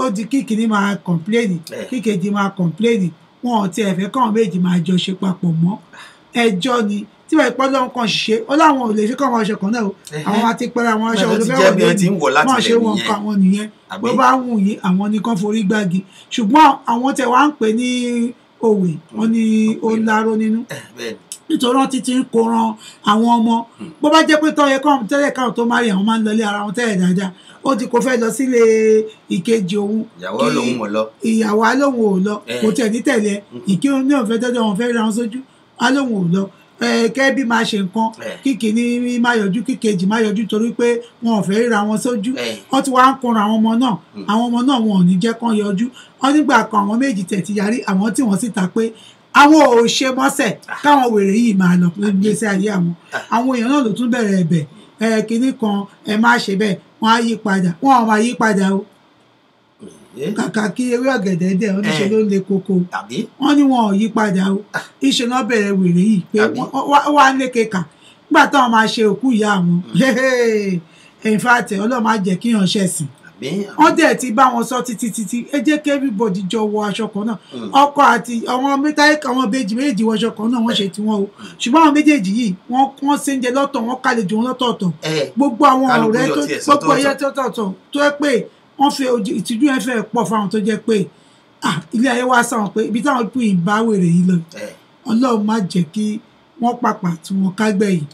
Ó di kíkìní máa kọ̀mpléènì, kíkejì máa kọ̀mpléènì, wọn ò tiẹ̀ fẹ́ káwọn méjì máa jọ ṣe papọ̀ mọ́. Ẹjọ́ ni tí wọ́n ìpọ́n lọ́wọ́ kan ṣiṣẹ́ ó láwọn ò lè fi kọ́ àwọn aṣọ kan náà o, àwọn àti pẹ́rẹ́ àwọn aṣọ olùfẹ́ wọ̀ lónìí wọ́n ṣe wọn kọ́ àwọn nìyẹn, bó bá wù yín àwọn nìkan forí gbági. Ṣùgbọ́n àwọn tẹ̀ wá ń pè ní òwe, wọ́n ní ó láró nínú, nítorí wọ́n ti ń koran àwọn ọmọ. Bó bá jẹ́ pé tọ́yẹ kọ́ tẹ́lẹ̀ káwọn tó máa rí àwọn máa ń lọlé ara wọn tẹ́lẹ̀ dáadáa, ó ti kò fẹ́ lọ sílé ìkejì òun, ìyàwó lòun ò lọ, ìyàwó alóhùn ò lọ, kò tẹ̀ ní tẹ̀lé ìkí ní òun fẹ́ tọ́jú wọn fẹ́ ra wọn sójú, alóhùn ò lọ. Kẹ́bí máa ṣe nǹkan, kíkìní máa yọjú, kíkejì máa yọjú torí pé wọn ò fẹ́ ríra wọn sójú. Wọ́n ti wá ń kunra àwọn ọmọ náà, àwọn ọmọ náà wọn ò ní jẹ́ kán yọjú. Wọ́n nígbà kan àwọn méjì tẹ̀ ti yarí, àwọn tí wọ́n síta pé àwọn ò ṣe mọ́sẹ̀ káwọn wèrè yìí máa lọ gbèsè ayé àwọn. Àwọn èèyàn náà ló tún bẹ̀rẹ̀ ẹ̀bẹ̀, kinní kan ẹ má ṣe bẹ́ẹ̀, wọ́n á yí padà, wọ́n á máa yí padà o. Kàkà kí ewé ọ̀gẹ̀dẹ̀ dẹ̀ wọ́n ní ṣe ló le koko, wọ́n ní wọn ò yí padà o. Ìṣe náà bẹ̀rẹ̀ wèrè yìí pé wọ́n á lékè kà nígbà táwọn máa ṣe òkú ìyá àwọn. In fact Ọlọ́run máa jẹ́ kí yàn ṣẹ̀sìn. Wọ́n dẹ̀ ti bá wọn sọ títí ẹ jẹ́ kí everybody jọ wọ aṣọ kan náà. Ọkọ àti àwọn ìbejì méjèèjì wọ aṣọ kan náà, wọ́n ṣe tiwọn o. Ṣùgbọ́n àwọn méjèèjì yìí wọ́n ṣe ń jẹ lọ́tọ̀, wọ́n kálejò wọn lọ́tọ̀ọ̀tọ̀. Gbogbo àwọn ọ̀rẹ́ gbogbo ẹyẹ tọ̀tọ̀ọ̀tọ̀ tó yẹ pé wọ́n fi ìtìjú yẹn fẹ́ pọ̀ fáwọn tó jẹ́ pé ilé ayé wá sáwọn pé ibi táwọn pín ìbá wèrè yìí lọ, Ọlọ́run má jẹ́ kí wọ́n pàpà tí wọ́n kágbẹ̀yìn.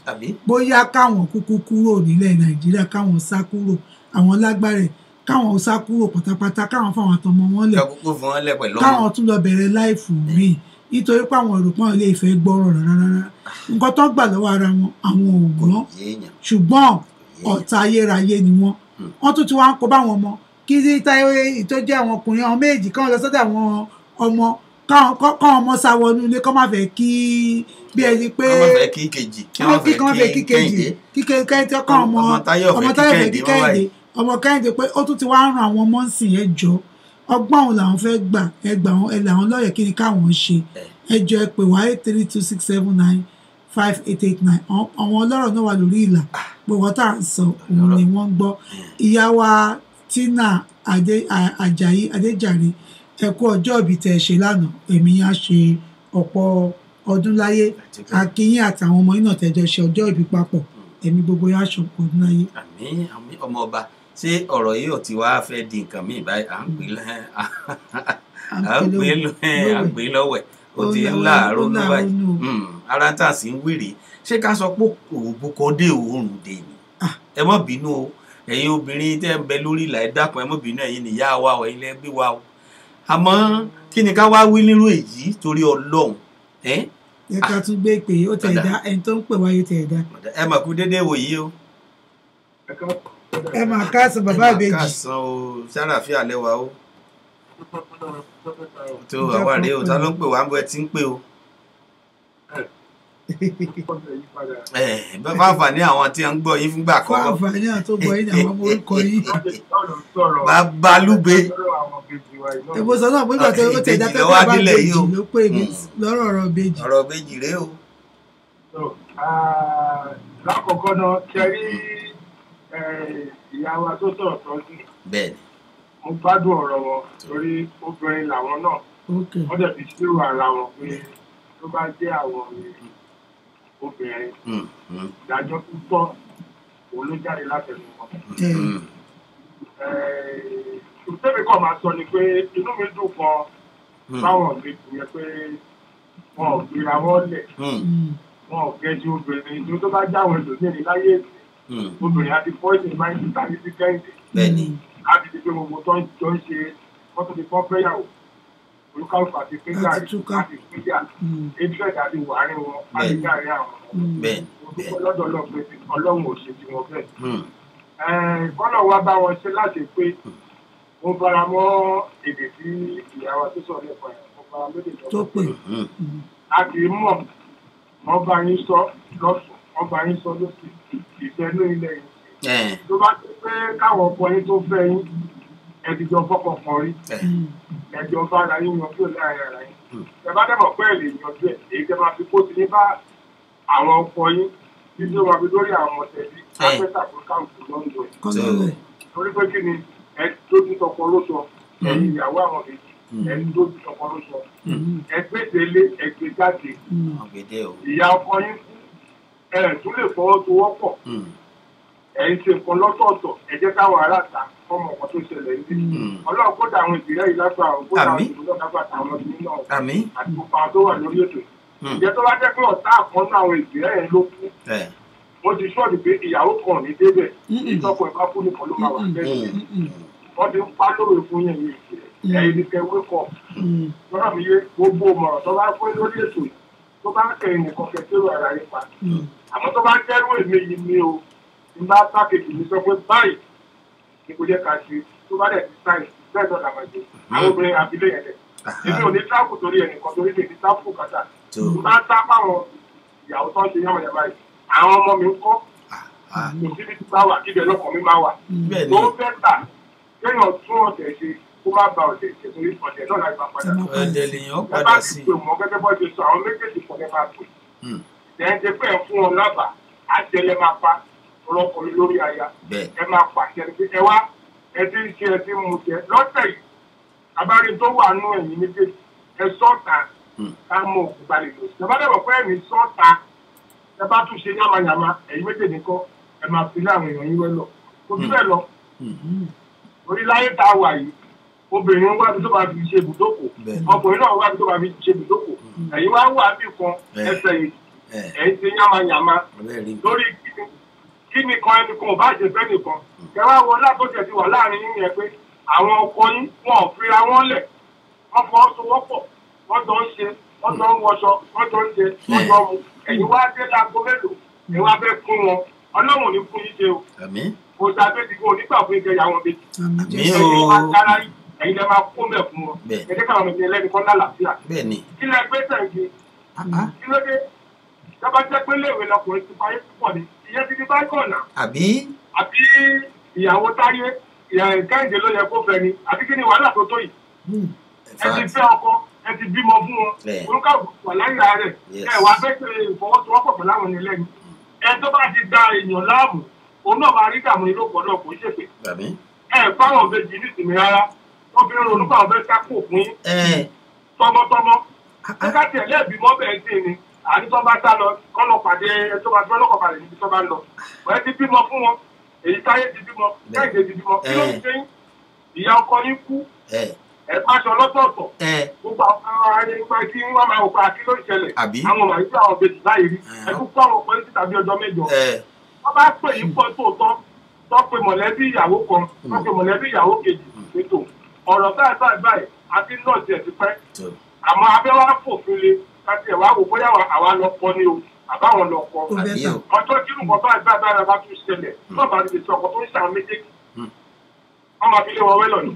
Bóyá káwọn kúkú kúrò nílẹ̀ Nàìjíríà, káwọn sá kúrò, àwọn lágbára káwọn sá kúrò pátápátá, káwọn fáwọn àtọmọ wọn lẹ̀, káwọn tún lọ bẹ̀rẹ̀ láìfù míì, nítorí pé àwọn èrò pọ́n ilé ìfẹ́ gbọ́rọ̀ rárá. Nǹkan tó gbà lọ́wọ́ ara wọn àwọn ò gbọ́n, ṣùgbọ́n ọ̀tá ayérayé ni wọ́n. Wọ́n tún ti wá ń kó báwọn ọmọ kí táyé tó jẹ́ àwọn ọkùnrin àwọn méjì káwọn lọ sọ́dọ̀ àwọn ọmọ káwọn ọmọ sá wọnú ilé, kọ́ máa fẹ́ kí bí ẹni pé kọ́ máa fẹ́ kí kejì, kíkejì kọ́ ọmọ Táyọ̀ fẹ́ kí Kẹ́hìndé, ọmọ Kẹ́hìndé pé ó tún ti wá ń ran àwọn ọmọ ń sìn ẹjọ́ ọgbọ́n òun làwọn fẹ́ gbà làwọn lọ́yẹ̀ kí ni káwọn ṣe. Ẹjọ́ ẹ pè wá 8326795889, àwọn ọlọ́rọ̀ náà wà lórí ìlà, gbogbo tá à ń sọ òun ni wọ́n ń gbọ́. Ìyá wa Tina Ajayi Adéjàre, ẹ kú ọjọ́ ìbí tẹ́ ẹ ṣe lánàá, èmi á ṣe ọ̀pọ̀ ọdún láyé. Akínyìn àtàwọn ọmọ yìí náà tẹ́jọ ṣe ọjọ́ ìbí papọ̀, èmi gbogbo yà ṣe ọ̀pọ̀ ọdún láyé. Àmín ọmọ ọba. Ṣé ọ̀rọ̀ yìí ò ti wá fẹ́ di nǹkan míì báyìí? À ń pè lọ́wẹ̀, ó ti ń láàárọ̀ ní báyìí, ara tá a sì ń wèrè. Ṣé ká sọ pé òbúkọ dé òórùn dé ni? Ẹ má bínú o, ẹ̀yin obìnrin tẹ́ ń bẹ lórí ìlà, ẹ dákun ẹ má bínú, ẹ̀yin nìyá wa o, ẹ̀yin lẹ bí wa o. àmọ́ kí ni ká wá wí nírú èyí torí Ọlọ́run ẹ ká tún gbé pé ó tẹ̀ dá ẹni tó ń pè wáyé tẹ̀ dá. ẹ mà kú dédé wò yìí o. ẹ mà káàsán bàbá ìbejì. ẹ mà káàsán o sáràfíà lẹ́wà o. tó àwa rèé o ta ló ń pè wá ń bọ ẹ ti ń pè o. bá àǹfààní àwọn tí ń gbọ́ yín fúngbà kan. fún àǹfààní àwọn tó gbọ́ yín àwọn ọmọ orúkọ yín. Babalúgbé. èbó sọ náà pé ìgbà tó ó tẹ̀ dá pé bàbá ìbejì ló pè lọ́rọ̀ ọ̀rọ̀ ìbejì. ọ̀rọ̀ ìbejì rèé o. lákọ̀ọ́kọ́ náà kẹrí ìyá wa tó sọ̀rọ̀ tọ́jú. bẹ́ẹ̀ni. mo gbádùn ọ̀rọ̀ wọn torí obìnrin làwọn náà. wọ́n dẹ̀ fi ṣírò ara wọn pé tó bá jẹ́ àwọn obìnrin ìdájọ́ púpọ̀ òun ló jáde látẹnu wọn. ìtẹ́mi kan máa sọ ni pé inú mi dùn kan báwọn ìgbésù yẹn pé wọn ò gbéra wọn lẹ̀ wọn ò gẹ́jú obìnrin tó bá jáwọn ẹlòmíì láyé èsì obìnrin àti fọ́ọ̀sì máa ń tìta ní sí kẹ́hìndé láti di pé gbogbo tó ń jọ ń ṣe wọ́n tó ti fọ́ fẹ́yàwó olùkàwùfà àti pínlẹ̀ àti pínlẹ̀ ẹgbẹ́ àti wàárín wọn láti káàrí àwọn olùkọ́ lọ́dọ̀ ọlọ́pẹ́ ọlọ́run ò ṣe tí wọ́n fẹ́. kọ́nà wa bá wọn ṣe láti pé mo fara mọ́ èdè tí ìyàwó tó sọ̀rọ̀ ẹ̀kọ́ ẹ̀ mo fara méjì tó pè a kì í mọ̀ wọ́n bá yín sọ lọ́sùn wọ́n bá yín sọ lọ́sùn ìfẹ́ ní ilẹ̀ yìí tó bá ti pé káwọn ọkọ yín tó fẹ́ yín ẹ̀dìjọ fọ́kàn kan rí ẹ̀jọ̀ bá ara yín yanjú ẹ̀ láàrin ara yín ẹ bá dẹ̀ mọ̀ pé ẹ̀ lè yanjú ẹ̀ èyí tẹ́ máa fi kó ti ní bá àwọn ọkọ yín títí ó máa fi lórí àwọn ọ̀tẹ̀bí kápẹ́tà fún káàkiri lọ́ńdọ̀ ẹ̀ torí pé kí ni ẹ dójú tọkọ ló sọ ẹ̀yin ìyàwó àwọn méjì ẹ dójú tọkọ ló sọ ẹ gbé délé ẹ gbé jáde ìyá ọkọ yín kú ẹ tún lè fọwọ́ tó wọ́pọ̀ ẹ̀yin ṣe nǹkan lọ́tọ̀ọ̀tọ̀ ẹ jẹ́ káwọn aráàta ọmọ ọkọ tó ṣẹlẹ̀ ní ọlọ́run kó dà àwọn ìpìlẹ̀ yìí lágbà kó dà àwọn ìpìlẹ̀ lágbà táwọn ọdún náà àti gbogbo àwọn tó wà lórí ètò ìjẹ́ tó bá jẹ́ pé ọ̀tá àkọ́nú àwọn ìpìlẹ̀ yẹn ló kú wọ́n ti sọ́ọ̀dù pé ìyàwó kan ní débẹ̀ ìtọ́kọ̀ ìbá kú nìkan ló máa wà lẹ́yìn wọ́n ti ń pa lóore fún yẹn ní ìpìlẹ̀ ẹ̀yin ní kẹwé kọ lọ́nà mi yé gbogbo mọ̀ràn tó bá pé lórí ètò tó bá kẹrin nìkan kẹtẹ́rù ara yẹn pa àmọ́ tó bá kẹ́rù èmi yìí ni o ìgbà pákéjì mi sọ pé báyìí ní kò jẹ́ ká ṣe tó bá dẹ̀ ti sáyìn bẹ́ẹ̀ náà làwọn ṣe àwọn obìnrin àbílẹ̀ yẹn dẹ̀ èmi ò ní táàpù torí ẹnìkan torí mi ní táàpù kàtà bá tá fáwọn ìyàwó tó ń ṣe yànmọ̀ yàrá yìí àwọn ọmọ mi ń kọ́ kò síbi tí bá wà kíbẹ̀ lọ́kàn mi máa wà tó fẹ́ tà kéèyàn tún ọ̀tẹ̀ ṣe kó má ba ọ̀tẹ̀ ṣe torí ọ̀tẹ̀ náà láì bá padà ẹ bá ti pè mọ́ gẹ́gẹ́ bọ́ ṣe sọ àwọn méjèèjì kan ẹ máa pè ẹ̀ ń ṣe pé ẹ̀ fún wọn lábàá àjẹlẹ máa pa ọlọ́kùnrin lórí aya ẹ máa pàṣẹ ẹ wá ẹ ti ń ṣe ẹ ti ń mu jẹ lọ́tẹ̀ yìí abárí tó wà nú ẹ̀yìn méjèèjì ẹ sọ́ọ̀tà ká mọ òkúta lè lò ìjọba dẹ̀ mọ̀ pé ẹ̀mí sọ́ọ̀tà ẹ bá tún ṣe yàmàyàmà ẹ̀yìn méjèèjì kọ́ ẹ máa fi láwọn èèyàn yín wẹ́ lọ kò bí bẹ́ẹ̀ lọ oríláyé tá a wà yìí obìnrin wá bí tó bá fi ṣe ibùdókò ọkùnrin náà wá bí tó bá fi ṣe ibùdókò ẹ̀yin wá wà bí kan ẹsẹ̀ yìí ẹ̀yin ti yàmàyàmà lórí kí nìkan ẹnìkan ò bá ṣe fẹ́ nìkan kẹwàá wọn lábọ́jẹ̀ ti wà láàrin yín yẹn pé àwọn ọkọ yín wọn ò fira wọn lẹ̀ wọ́n fọwọ́sowọ́pọ̀ wọ́n jọ ń ṣe wọ́n jọ ń wọṣọ wọ́n jọ ń ṣe wọ́n jọ mu ẹ̀yin wá dé láago mélòó ẹ̀ wá fẹ́ fún wọn ọlọ́run ní fún yín ṣe o kò sábẹ́ ti kó onígbà fún ìjẹyà àwọn méjì ẹ̀yin wá kára ẹ̀yin lẹ́ máa kó mẹ́ fún wọn ẹ̀jẹ̀ káwọn méjì ẹlẹ́ni kan lálàáfíà kí lẹ́ gbé sẹ́ǹgì kí ló dé tọ́ba jẹ́ pé léèwé lọkùnrin ti fayé púpọ̀ ni ìyẹn ti di báyìí kọ̀ọ̀nà. àbí ìyàwó táyé kẹ́hìndé ló yẹ kó fẹ́ ni àbí kí ni wàhálà tó tó yìí. ẹ ti fẹ́ ọkọ ẹ ti bímọ fún wọn orúkọ wà láyé rẹ̀ ẹ wà fẹ́ pé ìfọwọ́sowọ́pọ̀ pẹ̀lú àwọn ẹlẹ́ni. ẹ tó bá ti da èèyàn láàmú òun náà máa rí dààmú ìlókọ̀ náà kò ń ṣèpè. ẹ fáwọn òbejì ní ìsinmi rárá wọ́n fi ronú fáwọn fẹ́ sákò fún yín tọmọtọmọ ẹ ká tiẹ̀ lẹ́ẹ̀bí mọ́ bẹ́ẹ̀ sí ni àti tó bá sá lọ kọ́nà pàdé tó bá fẹ́ lọ́kọ̀ pàdé níbi tó bá lọ. wọ́n ti bímọ fún wọn èyí táyé ti bímọ káyìdé ti bímọ kí ló ń ṣe yín ìyá ọkọ yín kú ẹ pàṣọ lọ́tọ̀ọ̀tọ̀ gbogbo àwọn ayé nípa tí wọ́n máa wò pé àkí ló ń ṣẹlẹ̀ àwọn ọmọ yìí tí àwọn bèjì láyé rí ẹ kú kó àwọn ọkọ yín síta bí ọjọ́ mẹ́jọ. wọ́n bá pè yín pọ̀ tóòtọ́ tó pe mọ̀lẹ́bí ìyàwó kan tó pe mọ̀lẹ́bí ìyàwó kejì ètò ọ̀rọ̀ báyìí àti nọ́ọ̀sì ẹ̀ ti pẹ́ àmọ́ abẹ́wá fòfin le láti ẹ̀wá wò bóyá àwa lọ kọ́ ni o àbáwọn lọ kọ́ ọjọ́ tí nǹkan bá bá tún ṣẹlẹ̀ náà bá ti sọ ọkọ̀ tó ń ṣàwọn méjèèjì wọ́n máa fi lé wọn wẹ́lọ̀ ni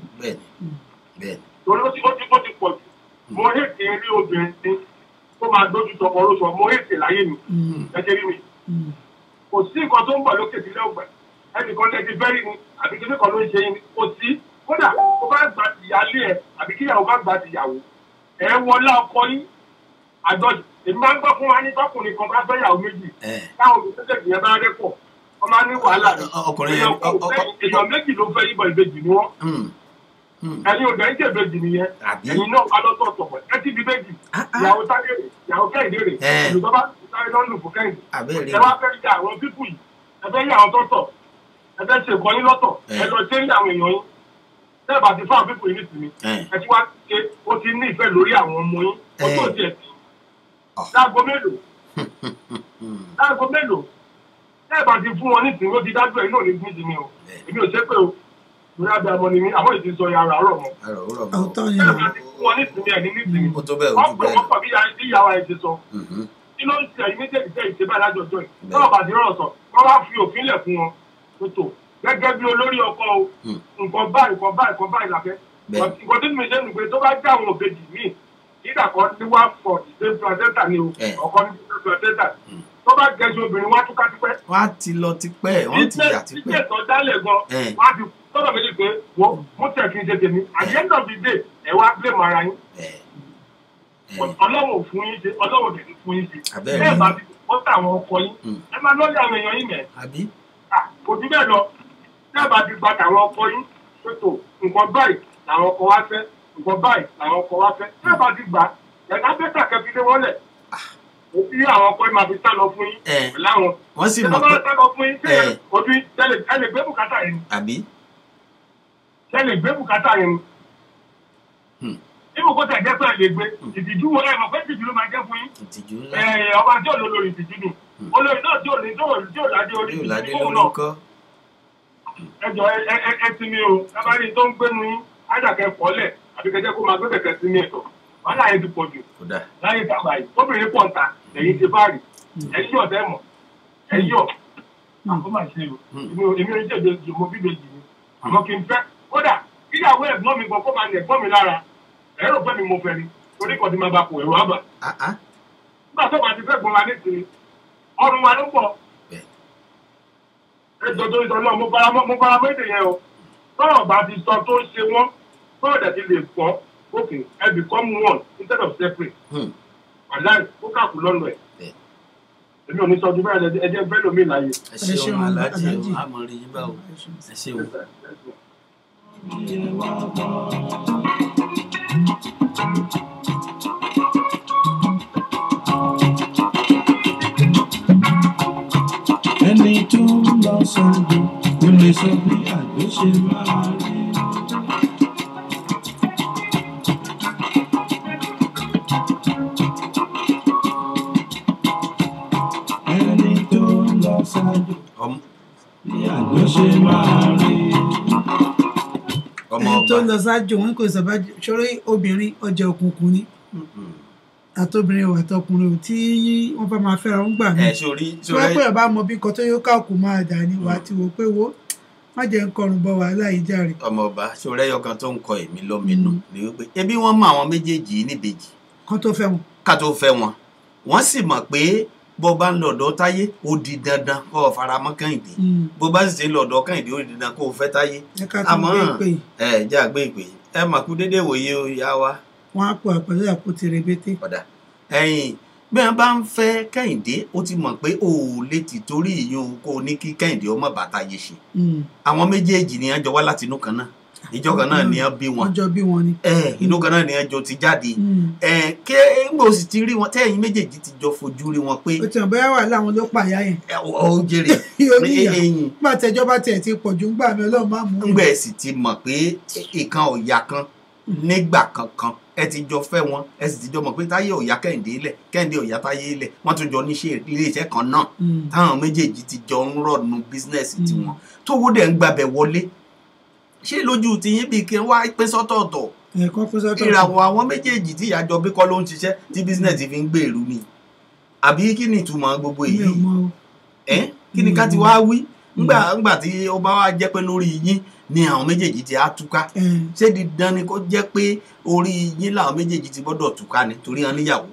torí ó ti pọ̀ jù mo hètè rí obìnrin tó máa dójú tọkọ lóṣù mo hètè láyé mi ẹ̀jẹ̀ rí mi kò sí nǹkan tó ń bọ̀ lókè sílẹ̀ ọgbà ẹnìkan lẹ́ẹ̀dí bẹ́rì ni àbí kíní kan ló ń ṣe yín kò sí kódà kó bá gbà tìyálé ẹ àbí kíyàwó bá gbà tìyàwó ẹ wọlé ọkọ yín àjọ èmi máa ń gbọ́ fún wa ní tọkùnrin kan bá fẹ́ yàwó méjì táwọn olùsẹ́sẹ̀ yẹn bá rẹ́ pọ̀ wọ́n máa ní wàhálà èèyàn méjì ló fẹ́ yíbọn ìbejì ni wọ́n ẹ̀yin ò dẹ̀ ń jẹ́ ìbejì nìyẹn ẹ̀yin náà wà lọ́tọ̀ọ̀tọ̀ ẹ ti di méjì ìyàwó táyé ìyàwó kẹ́hìndé rè olùdọ́bà táyé lọ́nù fún kẹ́hìndé ẹ wá fẹ́ yà àwọn pípù yìí ẹ fẹ́ yà àwọn tọ́tọ̀ ẹ fẹ́ ṣe ìkọ́yín lọ́tọ̀ ẹ lọ ṣe ń yà àwọn èèyàn yín tẹ́ẹ̀bà ti fáwọn pípù yìí nísìnyí ẹ ti wá ṣe ó ti ní ìfẹ́ lórí àwọn ọmọ yín ó tó tiẹ̀ sí láago mélòó tẹ́ẹ̀bà ti fún wọn nísìnyí ó ti dájú ẹ̀ náà ní gbígbì mi o èmi ò ṣe pé o lórí abẹ́ ọmọ ni mi àmọ́ ìdí sọ yàrá àárọ̀ mọ́ tẹ́ẹ̀bà ti fún wọn nísìnyí ẹ̀ ní nísìnyí ọ̀pọ̀ bí ìyàwó ẹ̀ ti sọ kí ló ń ṣe ẹ̀yin méjèèjì tẹ́ ìṣe báyìí lájọjọ́ yìí tọ́wọ́ bàtí rọ̀ sọ wọ́n wá fi òfin lẹ̀ fún wọn tó gẹ́gẹ́ bí olórí ọkọ o nǹkan báyìí làfẹ́ ìwọ́n tí mi ṣe nù pé tó bá já àwọn òbejì míì nígbà kan ní wá fọ ìṣe placenta ni o ọkọ ní ìṣe placenta tó bá gẹ̀ẹ́sì obìnrin wá túká tipẹ́. wọ́n á ti lọ tipẹ́ wọ́n ti yà tipẹ́. ìṣe ìtọ́ dálẹ̀ gan wọ́n á fi tọ́lọ̀ méjì pé wọ́n mú tẹ̀ kí n ṣe tèmi at the end of the day ẹ̀ wá blame ara yín ọlọ́wọ́ fún yín ṣe ọlọ́wọ́ tẹ̀lé fún yín ṣe bẹ́ẹ̀ bá ti wọ́n tà àwọn ọkọ yín ẹ máa lọ́ọ̀lì àwọn èèyàn yín mẹ́ kò jù bẹ́ẹ̀ lọ bẹ́ẹ̀ bá ti gba tàwọn ọkọ yín pẹ̀tọ̀ nǹkan báyìí làwọn ọkọ wá fẹ́ nǹkan báyìí làwọn ọkọ wá fẹ́ bẹ́ẹ̀ bá ti gbà ẹ̀ka bẹ́tà kẹfì lé wọ́n lẹ̀ òbí àwọn ọkọ yín máa fi sá lọ fún yín láwọn wọ́n sì mọ̀ pé sá lọ fún yín tẹ́lẹ̀ ojú ẹ lè gbé bùkátà yẹn ẹ lè gbé bùkátà yẹn níbo kó tẹ̀ jẹ́ pé ẹ lè gbé ìtìjú wo ẹ mọ̀ pé ìtìjú ló máa jẹ́ fún yín ọba tí ò lò lórí ìtìjú ni olórí náà tí ò ní tí ò ládé orí ìtìjú náà ẹjọ ẹ ti mi o lábárí tó ń gbénu yín ájàkẹ́ fọ́lẹ̀ àbí kẹjẹ́ kó máa gbé kẹ̀kẹ́ sí ní ẹ̀tọ́ wàhálà yẹn ti pọ̀ jù láyé ìtàgbà yìí tóbìnrin pọ̀ ń ta ẹ̀yìn ti báàrì ẹ̀yìn yọ̀ tẹ́ mọ̀ ẹ̀yìn yọ̀ àkó máa ṣe o èmi ò ń ṣèbejì mo bí bejì ni àmọ́ kí n fẹ́ kódà kíyàwó ẹ̀gbọ́n mi gan kó máa ní ẹ̀gbọ́n mi lára ẹ̀rọ pẹ́ mi mo fẹ́ ni torí kan ti máa bá kò ẹ̀rọ àbà. nígbà tó bá ti fẹ́ gbọ́n wa ní ìsinmi ọrùn wa ló pọ̀. ẹjọ́ tó ń sọ náà mo fara mọ́ èdè yẹn o tọ́rọ̀ bá ti sọ tó ń ṣe wọ́n tọ́rọ̀ dẹ̀ ti lè pọ̀ okay I become one instead of separate. aláì ó kàkú lọ́nà ẹ̀. èmi ò ní sọ ju bẹ́ẹ̀ ẹjẹ́ bẹ́ẹ̀ lómi láàyè. ẹ ṣeun aláàjì o àmọ́ rí yín báwo ẹ ṣeun. ẹni tó ń lọ sọ́dọ̀ kò lè sọ bí àgbẹ̀ ṣe máa rí. ẹni tó ń lọ sọ́dọ̀ bí àgbẹ̀ ṣe máa rí. ẹni tó ń lọ sáájú wọn kò sọ bá ṣọrọ obìnrin ọjà òkùnkùn ni àtobìnrin wà tọkùnrin ò tí wọn fẹ́ máa fẹ́ra ń gbà mí tí wọ́n pè bá mọ bí nǹkan tó yóò káàkó máa dà ní wà á ti wò pé wo má jẹ́ ń kọrùn bọ wàhálà yìí jàre. ọmọọba ṣọrẹ ẹyọkan tó ń kọ èmi lóminú ni wípé ebi wọn mọ àwọn méjèèjì níbejì kan tó fẹ́ wọn. ká tó fẹ́ wọn wọ́n sì mọ̀ pé bó bá ń lọ́dọ̀ táyé ó di dandan kó o fara mọ́ kẹ́hìndé bó bá sì ṣe lọ́dọ̀ kẹ́hìndé ó di dandan kó o fẹ́ táyé àmọ́ ẹ jẹ́ àgbé ìpè ẹ mà kú déédéé wòye o ìyá wa. wọn á pò àpẹẹrẹ àpótí rebete. ọ̀dà ẹ̀yìn bí wọn bá ń fẹ́ kẹ́hìndé ó ti mọ̀ pé o ò lè ti torí ìyún kó o ní kí kẹ́hìndé ọmọ bàtà yé ṣe àwọn méjèèjì ni wọ́n jọ wá láti inú kan náà ìjọ kan náà ni wọ́n bí wọn ọjọ́ bí wọn ni inú kan náà ni wọ́n jọ ti jáde kí ngbò sì ti rí wọn tẹ́yìn méjèèjì ti jọ fojú rí wọn pé. o ti hàn bóyá wà láwọn ló pààyà yẹn. ó jèrè eyín nígbà tẹjọba tiẹ̀ ti pọ̀ ju ńgbà mi Ọlọ́run máa mú un. ngbà ẹ̀ sì ti mọ̀ pé ìkan ọ̀yà kan nígbà kankan ẹ ti jọ fẹ́ wọn ẹ sì ti jọ mọ̀ pé táyé ọ̀yà kẹ́hìndé lẹ̀ kẹ́hìndé ọ̀yà táyé lẹ̀ wọ́n tún jọ níṣẹ́ iléeṣẹ́ kan náà táwọn méjèèjì ti jọ ń rọ̀nù bísínẹ́sì tiwọn tó wó dẹ̀ ń gbabẹ̀ wọlé ṣé lójú tiyín bíi kí n wá pé sọ́tọ̀ọ̀tọ̀ ìràwọ̀ àwọn méjèèjì tí ìyájọ bí kọ́ ló ń ṣiṣẹ́ tí business fi ń gbèrú ni àbí kí ni ìtumọ̀ gbogbo èyí kí ni ká ti wá wí ńgbà tí ó bá wá jẹ́ pé lórí yín ni àwọn méjèèjì ti á túká ṣé dídán ni kó jẹ́ pé orí yín làwọn méjèèjì ti gbọ́dọ̀ túká ni torí wọn níyàwó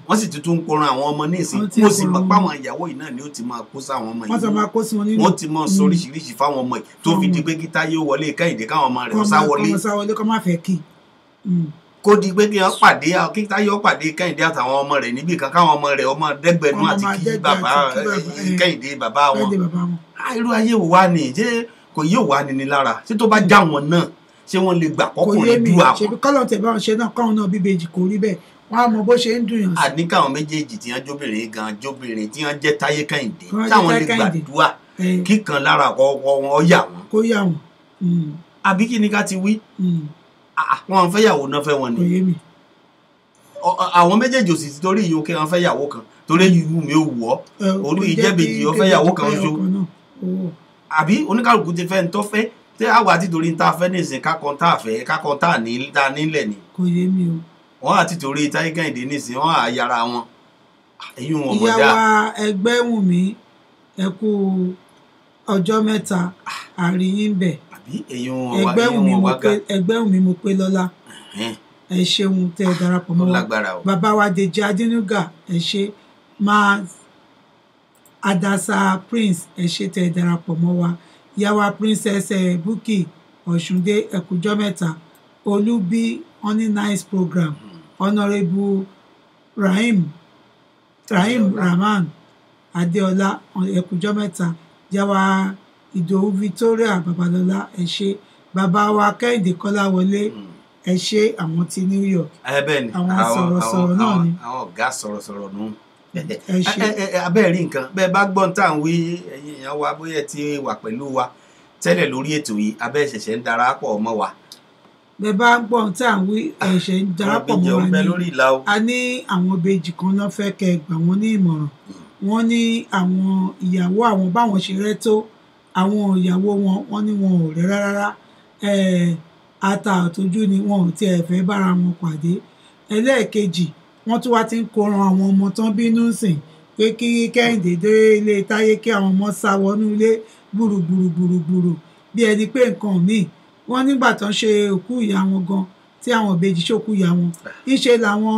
wọ́n sì tuntun ń koran àwọn ọmọ ní ìsìn mo sì mọ̀ páwọn ìyàwó yìí náà ni ó ti máa kó sáwọn ọmọ yìí wọ́n ti mọ̀ sóríṣiríṣi fáwọn ọmọ yìí tó fi di pé kí Táyé wọlé Kẹ́hìndé káwọn ọmọ rẹ̀ sá wọlé kọ́ má fẹ́ kí kó di pé kí wọ́n pàdé kí Táyé ó pàdé Kẹ́hìndé àtàwọn ọmọ rẹ̀ níbì kan káwọn ọmọ rẹ̀ ọmọ dẹ́gbẹ̀nú àti kí bàbá Kẹ́hìndé bàbá wọn irú ayé wò wá ní ṣé kò yóò wá ní lára ṣé tó bá já wọn náà ṣé wọ́n lè gbà kọ́kùnrin du àwọn. ṣèbí kọ́lọ̀ tẹ̀ bá wọn ṣe náà káwọn náà bíbejì kò rí bẹ́ẹ̀ wọ́n á mọ bó ṣe ń dùn yàn sí. àní káwọn méjèèjì tí wọ́n jóbìnrin gan jóbìnrin tí wọ́n jẹ́ Táyé Kẹ́hìndé táwọn lè gbàdúrà kíkan lára ọkọ wọn yà wọn. kó yà wọn. àbí kí ni ká ti wí wọn fẹ́ yàwó náà fẹ́ wọn ni. kò yé mi. àwọn méjèèjì ò sì ti torí ìyóò kí wọn fẹ́ yàwó kan torí ìlú mi ò wọ́ orí ìjẹ́bejì ó fẹ́ yàwó kan ṣo àbí oníkàlùkù ti fẹ́ ń tọ́ fẹ́ tí àwa ti torí ń ta fẹ́ nísìn kákan tá àfẹ́ kákan tá nílẹ̀ ni. kò yé mi o. wọ́n àti torí Táyé Kẹ́hìndé nísìn wọ́n á yára wọn èyí wọn mọ̀ dá. ìyá wa Ẹgbẹ́wùmí ẹ kú ọjọ́ mẹ́ta àríyìn bẹ̀. Ẹgbẹ́wùmí mo pé lọ́lá ẹ ṣeun tẹ́ ẹ darapọ̀ mọ́ wa bàbá wa Dèjì Adínúgà ẹ ṣe máa Adasa Prince ẹ ṣe tẹ́ ẹ darapọ̀ mọ́ wa yàwá Princess Bukky Ọ̀ṣúndé ẹkùjọ́ mẹ́ta Olúbí honey nice program Honourable Rahim Rahman Adéọlá ẹkùjọ́ mẹ́ta yàwá Ìdòwú Victoria Babalọ́lá ẹ ṣe bàbá wa Kẹ́hìndé Kọ́láwọlé ẹ ṣe àwọn ti New York àwọn sọ̀rọ̀sọ̀rọ̀ náà ni àwọn ọ̀gá sọ̀rọ̀sọ̀rọ̀ nù abẹ́ẹ̀ rí nǹkan bẹ́ẹ̀ bá gbọ́n tá à ń wí ẹ̀yin èèyàn wa bóyá ti wà pẹ̀lú wa tẹ́lẹ̀ lórí ètò yìí abẹ́ ṣẹ̀ṣẹ̀ ń darapọ̀ mọ́ wa. bẹ́ẹ̀ bá gbọ́n tá à ń wí ẹ̀ṣẹ̀ ń darapọ̀ mọ́ wa ni a ní àwọn ìbejì kan náà fẹ́ kẹ́ gbà wọ́n ní ìmọ̀ràn wọ́n ní àwọn ìyàwó àwọn báwọn ṣe rẹ́ tó àwọn ìyàwó wọn wọ́n ní wọn ò rẹ́ rárá ata àtọ́jú ni wọn ò tiẹ̀ fẹ́ bára wọn pàdé ẹlẹ́ẹ̀kejì wọ́n tún wá ti ń koran àwọn ọmọ tán bínú sìn pé kí Kẹ́hìndé dé ilé Táyé kí àwọn ọmọ sá wọnú ilé gbùrùgbùrùgbùrùgbùrù bí ẹni pé nǹkan míì wọ́n nígbà tán ṣe òkú ìyá wọn gan tí àwọn ìbejì ṣòkú ìyá wọn ìṣe làwọn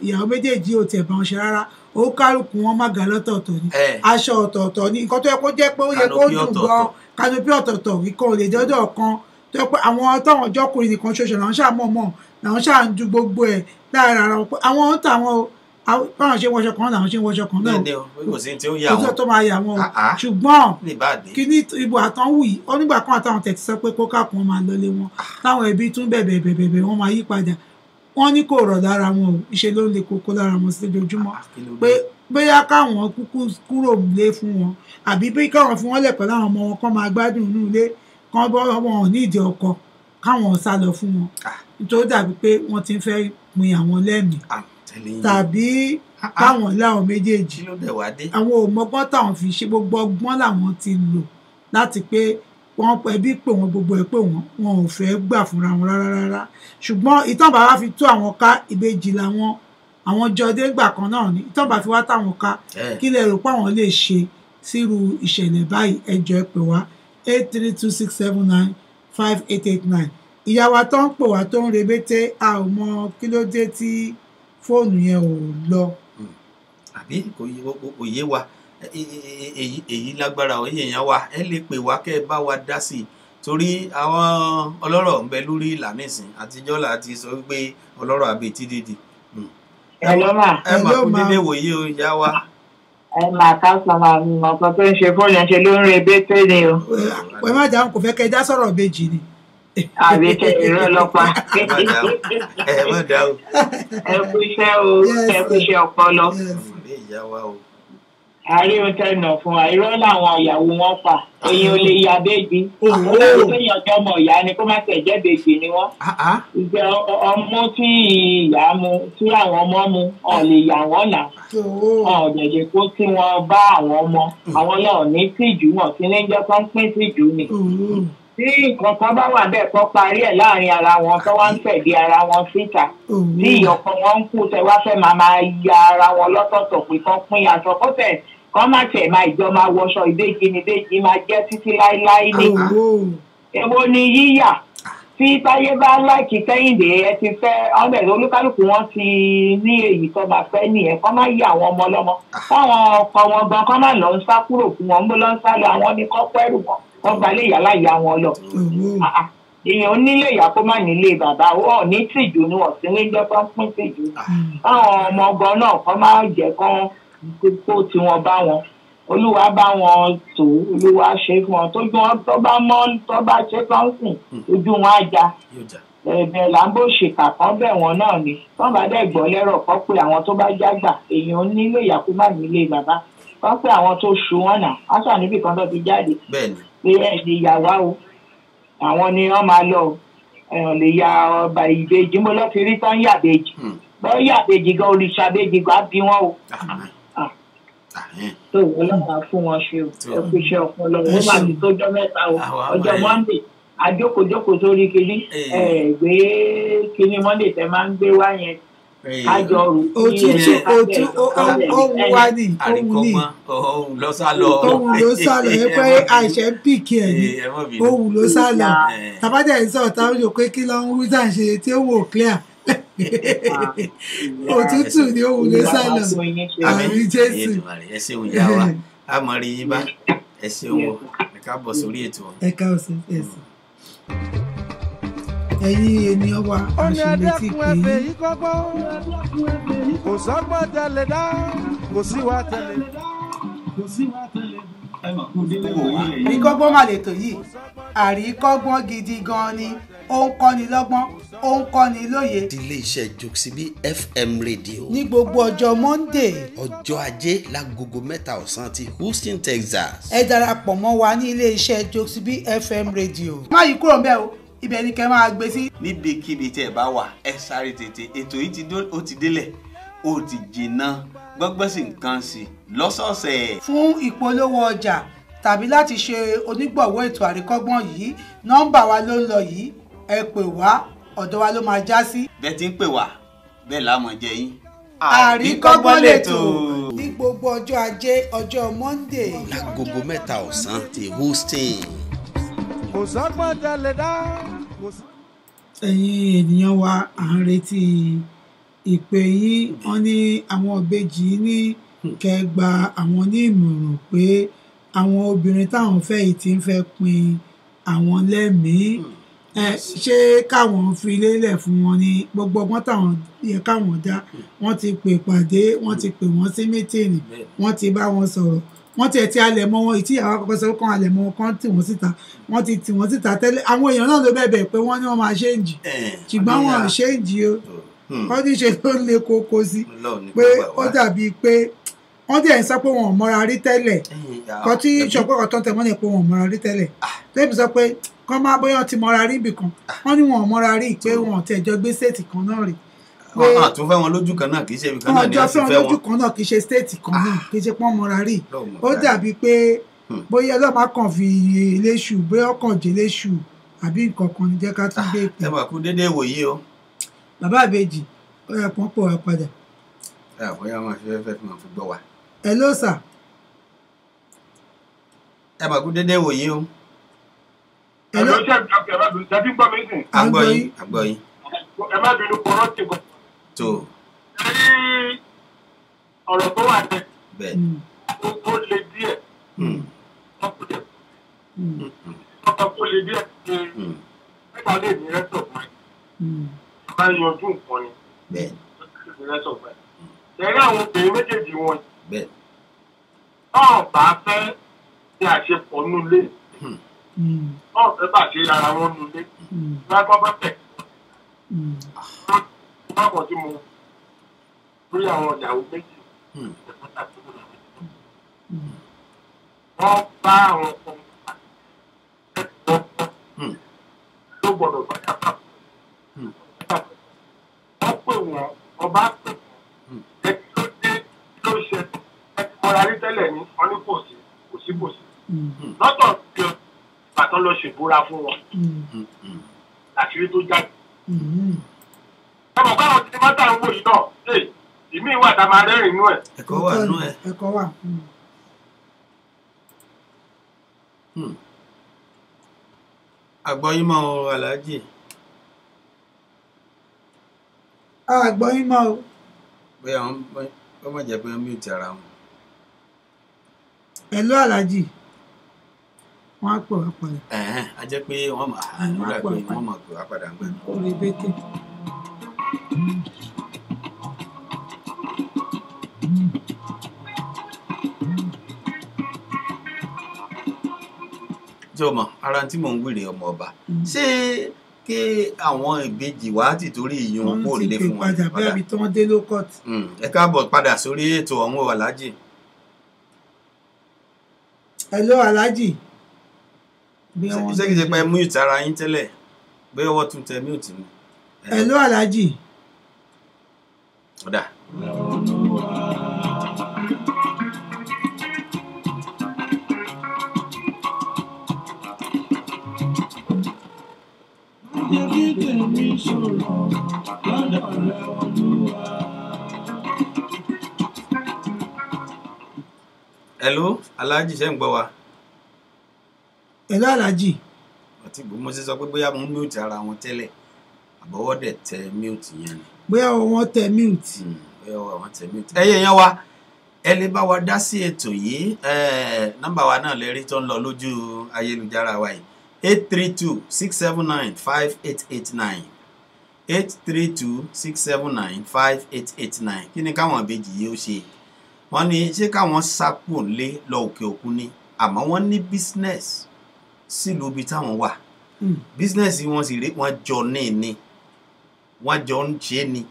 ìyàwó méjèèjì ò tiẹ̀ bá wọn ṣe rárá ó kálukú wọn má ga lọ́tọ̀ọ̀tọ̀ ni aṣọ ọ̀tọ̀ọ̀tọ̀ ni nǹkan tó yẹ kó jẹ́ pé ó yẹ kó dùn gan kanopi ọ̀tọ̀ọ̀tọ̀ ìkan ò lè dọ́dọ̀ kan tó yẹ pé àwọn táwọn ọjọ́kùnrin nìkan ṣoṣo làwọn ṣàmọ̀mọ̀ làwọn ṣáà ń ju gbogbo ẹ̀ láàárín ara wọn pé àwọn ń tà wọn o báwọn ṣe ń wọṣọ kan làwọn ṣe ń wọṣọ kan náà kò sí tí ó yà wọn tó máa yà wọn o ṣùgbọ́n kí ní ìbò àtàwọn yìí ó nígbà kan àtàwọn tẹ̀tí sọ pé kókà kan máa lọlé wọn táwọn ẹbí tún bẹ̀bẹ̀ wọn máa yí padà wọ́n ní kò rọ̀ lára wọn o ìṣe ló ń le koko lára wọn sí lójoojúmọ́ pé bóyá káwọn kúkú kúrò lé fún wọn àbí bí káwọn fún wọn lẹ̀pẹ̀ láwọn ọmọ wọn kán máa gbádùn inú ilé kán bọ́ wọn ní ìdí ọkọ káwọn sá lọ fún wọn nítorí dàbí pé wọ́n ti ń fẹ́ pin àwọn lẹ́mìí tàbí káwọn láwọn méjèèjì àwọn òmọgbọ́n táwọn fi ṣe gbogbo ọgbọ́n làwọn ti lò láti pé wọ́n ẹbí pè wọ́n gbogbo ẹ̀ pé wọn ò fẹ́ gbà fúnra wọn rárá ṣùgbọ́n ìtàn bàbá fi tú àwọn ká ìbejì làwọn àwọn jọdé gbà kan náà ni ìtàn bá fi wá táwọn ká kí lè rò pé àwọn lè ṣe sírú ìṣẹ̀lẹ̀ báyìí ẹ jọ̀ọ́ ẹ pè wá 8326795889 ìyá wa tó ń pè wá tó ń rebété a ò mọ kí ló dé tí fóònù yẹn ò lọ. àbí kò yé wa èyí lágbára òye èèyàn wa ẹ lè pè wá kẹ́ ẹ bá wa dá sí i torí àwọn ọlọ́rọ̀ ń bẹ lórí ìlànà ìsìn àtijọ́ láti sọ wípé ọlọ́rọ̀ àbí tí dídì. ẹ lọ́ mà ẹ mà kú dídé wòye o ìyá wa. ẹ mà ká sọmọ ọkọ tó ń ṣe fóònù yẹn ṣe ló ń rebété ni o. ẹ má dáhùn kò fẹ́ kẹ́ ẹ dá sọ̀rọ̀ ìbejì ni. àbí tẹ ìró ọlọ́pàá. ẹ má dá o. ẹ kú iṣẹ́ o ẹ kú iṣẹ́ ọpọlọ. àríwá tẹnà fún àìrọ́ làwọn ìyàwó wọn pa èyí ò lè ya béèbí olóòwò téèyàn jọmọ ìyá ni kó má tẹ̀ jẹ́ béèbí ni wọ́n. ìgbà ọmọ tí ìyá mu tí àwọn ọmọ mu ọ̀ lè yà wọ́n là ọ̀ dẹ̀dẹ̀ kó tí wọ́n bá àwọn ọmọ àwọn náà ní tìjú wọn tí ní jẹ́ kán pín tìjú ni. tí nǹkan kan bá wà bẹ́ẹ̀ kọ́ parí ẹ̀ láàrin ara wọn tó wá ń fẹ̀dí ara wọn síta tí ìyọ̀kan wọn ń kú tẹ wá fẹ́ máa ya ara wọn lọ́tọ̀ọ̀tọ̀ pé kán pín aṣọ kó tẹ̀ kán má tẹ̀ máa ìjọ máa wọṣọ ìbejì ni ìbejì máa jẹ́ títí láéláé ní. èwo ni yíyà tí táyé bá láìkí kẹ́hìndé ẹ ti fẹ́ ọ̀bẹ̀ olúkálùkù wọn ti ní èyí tó máa fẹ́ nìyẹn kán má yí àwọn ọmọ ọlọ́mọ táwọn ọkọ wọn gan kán má lọ ń sá kúrò fún wọn ń bó lọ ń sá lọ àwọn ní kọ́ pẹ́rù wọn wọ́n gba ilé ìyá láyà wọn lọ. èèyàn onílé ìyá kó má nílé bàbá wọn ní tìjú ni wọ́n sí níjọ́ tó ń pín tìjú. báwọn ọmọ ọgbọ́n náà kọ́ máa jẹ́ kán kó tiwọn bá wọn olúwa bá wọn tó olúwa ṣe fún wọn tójú wọn tó bá mọ́ tó bá ṣe tán sìn ojú wọn á já ẹ̀bẹ̀ làǹbó ṣèkà kan bẹ̀ wọ́n náà ni wọ́n bá dẹ̀ gbọ́ lẹ́rọ̀ kọ́ pé àwọn tó bá jágbà èèyàn onílé ìyá kó má nílé bàbá wọ́n pé àwọn tó ṣu wọn náà wọ́n sọ níbi kan tó ti jáde pé ẹ̀ lè yà wá o àwọn ni wọ́n máa lọ ẹ̀yàn lè ya ọba ìbejì mo lọ́ fi rí tán yàbejì bọ́ yàbejì gan òrìṣà bejì gan bí wọ́n o tó ọlọ́run fún wọn ṣe o ẹ kú iṣẹ́ ọpọlọ wọn máa ti tójọ́ mẹ́ta o ọjọ́ monday àjókòjókòó sórí kiri gbé kíní monday tẹ máa ń gbé wá yẹn àjọ rò ohun wa ni ohun ló sá lọ ẹ pé àìṣe ń pìkì ẹ ní ohun ló sá lọ tàbádẹ́ ń sọ̀rọ̀ táwọn yòókè kí ló ń wí tàn ṣe tí ó wò clear òtútù ni òun ló sá lọ àmì jésù. ẹ ṣeun ìyá wa a mọ rí yín bá ẹ ṣeun o ẹ káàbọ̀ sórí ètò. ẹ káàbọ̀ sí ẹsẹ̀ ẹ̀yin ènìyàn wa àṣìlẹtì pé kò sọ́gbọ́n tẹ̀lé dá kò sí wa tẹ̀lé àríkọ́gbọ́n mà lè tò yìí àríkọ́gbọ́n gidi gan ni ó ń kọ́ni lọ́gbọ́n ó ń kọ́ni lóye. ilé iṣẹ́ Jokesibi FM rédíò. ní gbogbo ọjọ́ Monday. ọjọ́ ajé lágogo 3 ọ̀sán ti Houston, Texas. ẹ darapọ̀ mọ́ wa ní ilé iṣẹ́ Jokesibi FM rédíò. má yí kúrò ńbẹ̀ o ibẹ̀ ni kẹ́ máa gbé sí. níbikíbi tí ẹ bá wà ẹ sáré tètè ètò yìí ó ti délẹ̀ ó ti jìnnà gbọ́gbọ́n sí nǹkan sí lọ́sọ̀ọ̀sẹ̀. fún ìpolówó ọjà tàbí láti ṣe onígbọ̀wọ́ ètò àríkọ́gbọ́n yìí nọ́mbà wa ló ń lọ yìí ẹ pè wá ọ̀dọ̀ wa ló máa já sí. bẹ́ẹ̀ ti ń pè wá bẹ́ẹ̀ láàmú jẹ yín. àríkọ́gbọ́n lètò ní gbogbo ọjọ́ ajé ọjọ́ Monday. lágogo 3 ọ̀sán ti Houston. kò sọ́gbọ́n tẹ̀lé dá. ẹ̀yin ènìyàn wa à ń retí ìpè yín wọ́n ní àwọn ìbejì ní kẹ́ gba àwọn ní ìmọ̀ràn pé àwọn obìnrin táwọn fẹ́ yìí ti ń fẹ́ pin àwọn lẹ́mìí ṣé káwọn fi lélẹ̀ fún wọn ní gbogbo ọgbọ́n táwọn yẹ káwọn dá wọ́n ti pè pàdé wọ́n ti pè wọ́n sí mítìnì wọ́n ti bá wọn sọ̀rọ̀ wọ́n ti ti alẹ̀ mọ́ wọn ìtí àwọn akọ́kọ́ sọ kàn alẹ̀ mọ́ wọn kàn tì wọ́n síta wọ́n ti tì wọ́n síta tẹ́lẹ̀ àwọn èèyàn náà ló bẹ̀bẹ̀ pé wọ́n ní wọ́n máa ṣéǹjì ṣùgbọ́n wọn ò ṣéǹjì o wọ́n ní ṣe ló le koko sí pé ó dàbí pé wọ́n dẹ̀ ń sọ pé wọn ò mọ́ra rí tẹ́lẹ̀ kan tí ṣọpọ̀ kan tó ń tẹ̀ wọ́n lè pé wọn ò mọ́ra rí tẹ́lẹ̀ tẹ́bí sọ pé kán máa bóyá ti mọ́ra rí ibì kan wọ́n ní wọn ò mọ́ra rí pé wọn ò tẹ̀ jọ gbé séètì kan náà rí. wọ́n àtúnfẹ́ wọn lójú kan náà kì í ṣe ibi kan náà ni a ti fẹ́ wọn. lójú kan náà kì í ṣe stéètì kan náà kì í ṣe pọ́n mọ́ra rí ó dàbí pé bóyá ọlọ́mà kan fi léṣù bóyá ọkàn jẹ́ léṣù àbí nǹkan kan ní jẹ́ ká tún gbé ìpè. ẹ mà kú déédéé wòye o. bàbá àbèjì ó yẹ pọ́n pọ̀ wá padà. ẹ bóyá wọn fi fẹ́ fi máa fi gbọ́ wa. Hello sir. ẹ mà kú déédéé wòye o. Hello ṣe gbọ́ mi sìn. àgbọ̀yìn àgbọ̀yìn. ẹ má bínú kọ́rọ́ ti kọ́. tó. ní ọ̀rọ̀ tó wà ní. bẹ́ẹ̀. ó le díẹ̀. ọkọ̀ tó le díẹ̀. nígbà lè ní rẹ́tọ̀ fún ẹ. bá yanjú nǹkan ni. bẹ́ẹ̀. rẹ́tọ̀ fún ẹ. ẹ̀rí àwọn obìnrin méjèèjì wọn. bẹ́ẹ̀. náà bá fẹ́ ṣe àṣepọ̀ nulẹ̀. náà fẹ́ bá ṣe ara wọn nulẹ̀. lágbọ́n bá tẹ̀. wọ́n kàn tí mo lórí àwọn ìyàwó méjì. wọ́n bá àwọn ọmọ ló gbọ́dọ̀ bá yàtọ̀. wọ́n pè wọ́n ọba pè wọ́n ẹni ló dé ló ṣe ẹni mọ́ra rí tẹ́lẹ̀ ní ọ́ní kò sí. lọ́tọ̀ tí o bàtọ́ tó lọ ṣèbúra fún wọn àṣírí tó jáde. ọmọ káwọn ti mọ́tà ń wò yìí náà ìmí ìwà tá a máa rẹ́rìn inú ẹ̀. ẹ̀kọ́ wà nú ẹ̀. ẹ̀kọ́ wà. àgbọ̀yìn mọ́ o aláàjì. àgbọ̀yìn mọ́ o. bóyá wọ́n mọ̀ jẹ́ pé wọ́n mute ara wọn. ẹ̀lú aláàjì wọ́n á pè wá padà. a jẹ́ pé wọ́n mọ̀ àdúrà pé wọ́n mọ̀ pé wá padà ń gbà. orí bẹ́tẹ̀. jọmọ ara tí mò ń wèrè ọmọ ọba ṣé kí àwọn ìbejì wá ti torí ìyún kó lè fún wọn padà bí àbí tí wọ́n dé low court. ẹ káàbọ̀ padà sórí ètò ọ̀hún aláàjì. hello aláàjì. ṣé kìí ṣe pé mute ara yín tẹ́lẹ̀ bí ọwọ́ tún tẹ mute mi. hello aláàjì. ọ̀dà. hello aláàjì ṣe ń gbọ́ wa. hello aláàjì. àti mo ṣe sọ pé bóyá mo mute ara wọn tẹ́lẹ̀ àbọ̀wọ́ dẹ̀ tẹ mute yẹn ni. bóyá wọ́n tẹ mute. bóyá wọ́n tẹ mute. ẹyẹ yẹn wa ẹ lè bá wa dá sí ètò yìí nọ́mbà wa náà lè rí tó ń lọ lójú ayélujára wa yìí 832-679-5889 832-679-5889 kí ni káwọn ìbejì yìí ó ṣe wọ́n ní ṣé káwọn sápò lé lọ òkè òkun ni àmọ́ wọ́n ní business sílùú ibi táwọn wà business wọn sì rí wọn jọ ní wọ́n jọ ń ṣe ni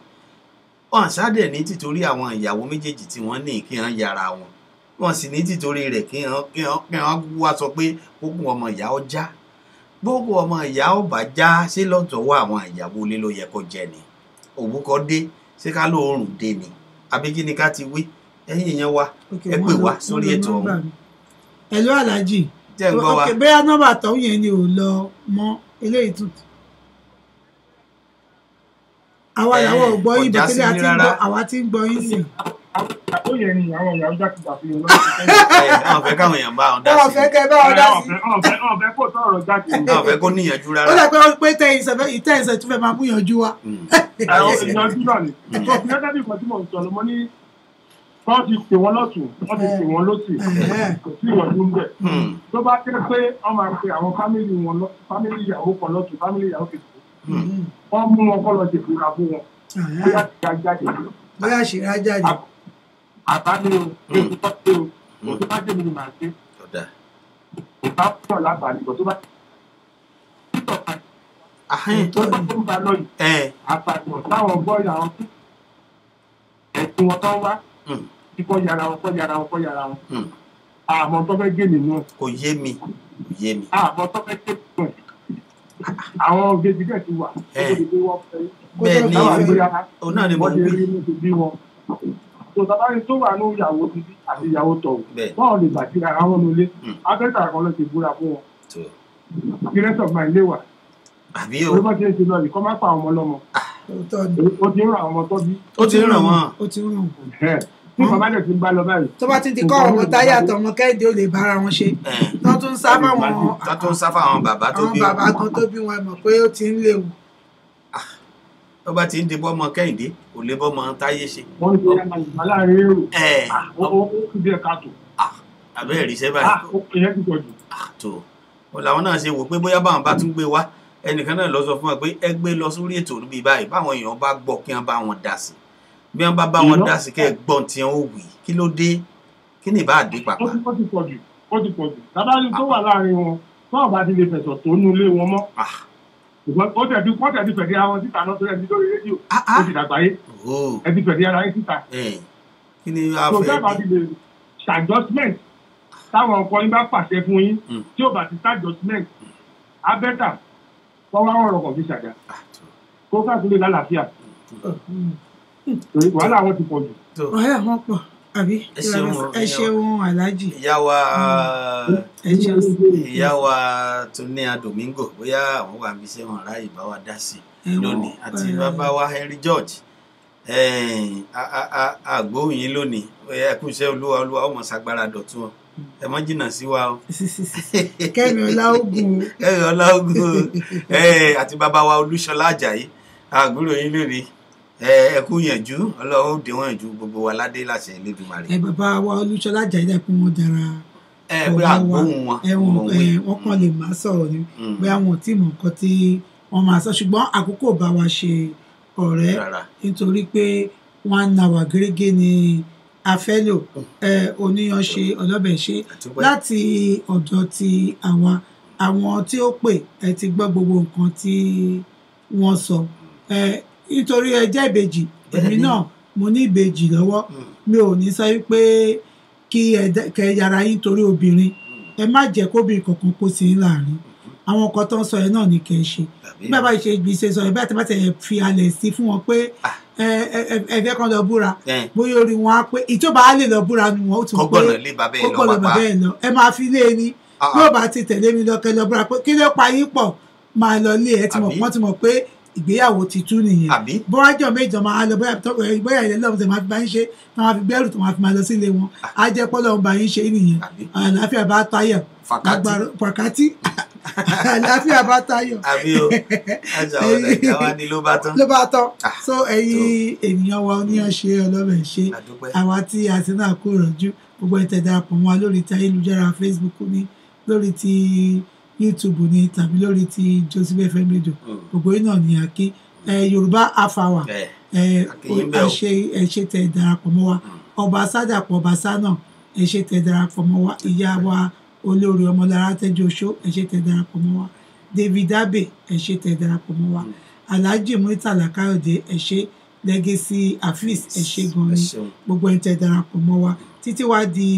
wọ́n ṣáde ní títorí àwọn ìyàwó méjèèjì tí wọ́n ní kí wọ́n yára wọn wọ́n sì ní títorí rẹ̀ kí wọ́n wá sọ pé gbogbo ọmọ ìyá ọjà gbogbo ọmọ ìyá ọba já ṣé lọ́tọ̀ọ́wọ́ àwọn ìyàwó ilé ló yẹ kó jẹ ni òbúkọ dé ṣé ká lóorùn dé ni àbí kí ni ká ti wí ẹ̀yin èèyàn wa ẹ pè wá sórí ètò ọ̀hún. hello aláàjì jẹ́ ń gbọ́ wa. bóyá nọ́mbà tọ́hún yẹn ni ò lọ mọ́ eléyìí tuntun. àwa ìyàwó ò gbọ́ yín bẹ́tẹ́lẹ̀ àwa tí ń gbọ́ yín sí. ó yẹ ni àwọn ìyàwó jákèjádò yẹn àwọn fẹ́ káwọn èèyàn bá wọn dá sí. àwọn fẹ́ kẹ́ bá wọn dá sí. àwọn fẹ́ kó tọrọ jáde. àwọn fẹ́ kó níyànjú rárá. ó dà pé ìtẹ̀yìnsẹ̀ tún fẹ́ máa mú yànjú wa. àwọn ìyànjú náà ni gẹ́gẹ́ bí nǹkan tí mo sọ ló mọ ní wọ́n ti pè wọ́n lọ́tún wọ́n ti pè wọ́n lọ́sì kò sí ìyànjú ń bẹ̀. tó bá kẹ́ pé wọ́n máa pe àwọn fámìlì ìyàwó kan lọ́tún fámìlì ìyàwó kejì wọ́n mú wọn kọ́ lọ sí ìfúnra fún wọn bóyá ṣìra jáde. bóyá ṣìra jáde. àbáni o èkó tó pé o tó bá jẹ́ mi ni màá ṣe. ìbá pọ̀ lábàá nígbà tó bá tó bá tó ń ba lọ́yìn àpapọ̀ táwọn bọ́ọ̀lù àwọn ẹ̀sìn wọn tó wá kíkọ́ yára wọn àmọ́ tó fẹ́ gé nínú ẹ̀. kò yé mi. àmọ́ tó fẹ́ gé nínú ẹ̀. àwọn òbejì dẹ̀ ti wà. bẹ́ẹ̀ ni òun náà ni mo ń bí wọn. tòtàbá ni tó wà ní ìyàwó bíbí àti ìyàwó tọ̀wọ̀ bọ́ọ̀ lè gbàdúrà àwọn olólè abẹ́tà kan ló ti búra fún wọn. the rest of my labour. àbí o. orí bá ti ń ṣe lọ yìí kọ́ máa pa àwọn ọmọ lọ́mọ. ó ti ń ràn àwọn ọmọ tó bí. ó ti ń ràn wọ́n. tí bàbá dẹ̀ ti ń bá lọ báyìí. tó bá ti di kọ́ ọmọ táyé àtọmọ kẹ́hìndé ò lè bára wọn ṣe. tó tún ń sá fáwọn bàbá tó bí àwọn bàbá kan tó bí wọn mọ̀ pé ó ti ń léwu. tó bá ti ń di bọ́mọ kẹ́hìndé kò lè bọ́mọ táyé ṣe. wọ́n ń gbé ẹ̀ma láàrin èrò. ó kú díẹ̀ káàtó. àbẹ́ẹ̀ rí iṣẹ́ báyìí. ó kìí ẹ́ ti pọ̀ jù. tó o làwọn náà ṣe wò pé bóyá báwọn bá tún gbé wá ẹnìkan náà lọ sọ fún wa pé ẹ gbé lọ sórí ètò níbi báyìí báwọn èèyàn bá gbọ́ kí wọ́n bá wọn dá sí bí wọ́n bá wọn dá sí kẹ́ ẹ gbọ́n tí wọ́n ó wì kí ló dé kí ni ìbá àdé pàpà. ó ti pọ̀ jù tábàlì tó wà láàrin wọn tọ́wọ́n bá ti lè fẹ̀sọ̀ tó nú ilé wọn mọ́. ó tẹ̀dí fẹ̀dí ara wọn síta náà tó rẹ̀ ní lórí rédíò ó ti dàgbáyé ẹ ti fẹ̀dí ara yín síta. kí ni a tó fẹ́ dábàá ti lè ṣàjọsímẹ̀ntì táwọn ọkọ yín bá pàṣẹ fún yín tí ò bá ti ṣàjọsímẹ̀ntì abẹ́tà wọ́n wá ọ̀rọ̀ kan fi ṣàjà kó káàkiri lálàáfíà torí wàhálà wọn ti pọ̀ jù. wàhálà wọn pọ̀. àbí ẹ ṣeun aláàjì. ìyá wa tó ní Domingo bóyá àwọn wà níbi iṣẹ́ wọn ráàyè bá wa dá sí lónìí àti bàbá wa Henry George àgbóhùn yín lónìí ẹkún iṣẹ́ olúwa ọmọ ṣàgbára dọ̀tún ọ ẹ mọ́ jìnnà sí wa o. Kẹ́mi Ọláògùn àti bàbá wa Olúṣọlá Àjàyí àgbúrò yín lórí ẹkún yànjú Ọlọ́run ó dé wọn yànjú gbogbo wa ládé láṣẹ Elédùmarè. Bàbá wa Olúṣọlá Àjàyí dẹ̀ pé wọ́n dára pé àgbóhùn wọn wọ́n kàn lè máa sọ̀rọ̀ ni pé àwọn tí mọ̀ nǹkan tí wọ́n máa sọ ṣùgbọ́n àkókò bá wa ṣe ọ̀rẹ́ nítorí pé 1 hour gẹ́gẹ́ ni afẹ́lò oníyanṣe ọlọ́bẹ̀ṣe láti ọ̀dọ̀ ti àwọn tí ó pè ẹ ti gbọ́ gbogbo nǹkan tí wọ́n sọ nítorí ẹ jẹ́ ìbejì èmi náà mo ní ìbejì lọ́wọ́ mi ò ní sọ pé kí ẹ yára yín torí obìnrin ẹ má jẹ́ kóbìnrin kankan kó sí láàrin àwọn nǹkan tó ń sọ yẹn náà ní kẹ́ ẹ ṣe bí bàbá ìṣe gbèsè sọ yẹn bí àtẹ̀bàtẹ̀ yẹn fi alẹ̀ sí fún wọn pé ẹ fẹ́ kàn lọ búra bóyá orí wọn á pé ìjọba á lè lọ búra nu wọn ó tún pé kọ́gbọ̀nà bàbá ẹ̀ lọ ẹ máa fi lé e ní yóò bá ti tẹ̀lé mi lọ kẹ́ lọ búra pé kí ló pa yín pọ̀ máa lọ lé ẹ ti mọ̀ wọ́n ti mọ̀ pé ìgbéyàwó ti tú nìyẹn bọ́wájọ́ méjọ máa lọ bóyá ilé lọ́wọ́ tẹ̀ máa fi bá yín ṣe tí wọ́n máa fi gbẹ́rù tó máa fi máa lọ sílé wọn á jẹ́ pọ́lọ́ bá yín ṣe nìyẹn àlàáfíà bá táyọ̀ pàkátí àlàáfíà bá táyọ̀ ló bá tán so ẹ̀yin ènìyàn wa oníyanṣe ọlọ́bẹ̀ ṣe àwa tí a ti náà kó rọ̀jú gbogbo ẹ̀ tẹ̀ darapọ̀ mọ́ wa lórí ti ayélujára Facebook ní lórí ti YouTube ní tàbí lórí ti Joseph FM Radio gbogbo yìí náà ní àkí Yorùbá afawa ẹ ṣe tẹ̀ darapọ̀ mọ́ wa ọba sádàpọ̀ ọba sánà ẹ ṣe tẹ̀ darapọ̀ mọ́ wa ìyá wa olórí ọmọlára tẹjọ oṣó ẹ ṣe tẹ̀ darapọ̀ mọ́ wa David Abe ẹ ṣe tẹ̀ darapọ̀ mọ́ wa Alhaji Muritala Káyọ̀dé ẹ ṣe Legacy Afis ẹ ṣe gan ni gbogbo ẹ tẹ̀ darapọ̀ mọ́ wa títí wá di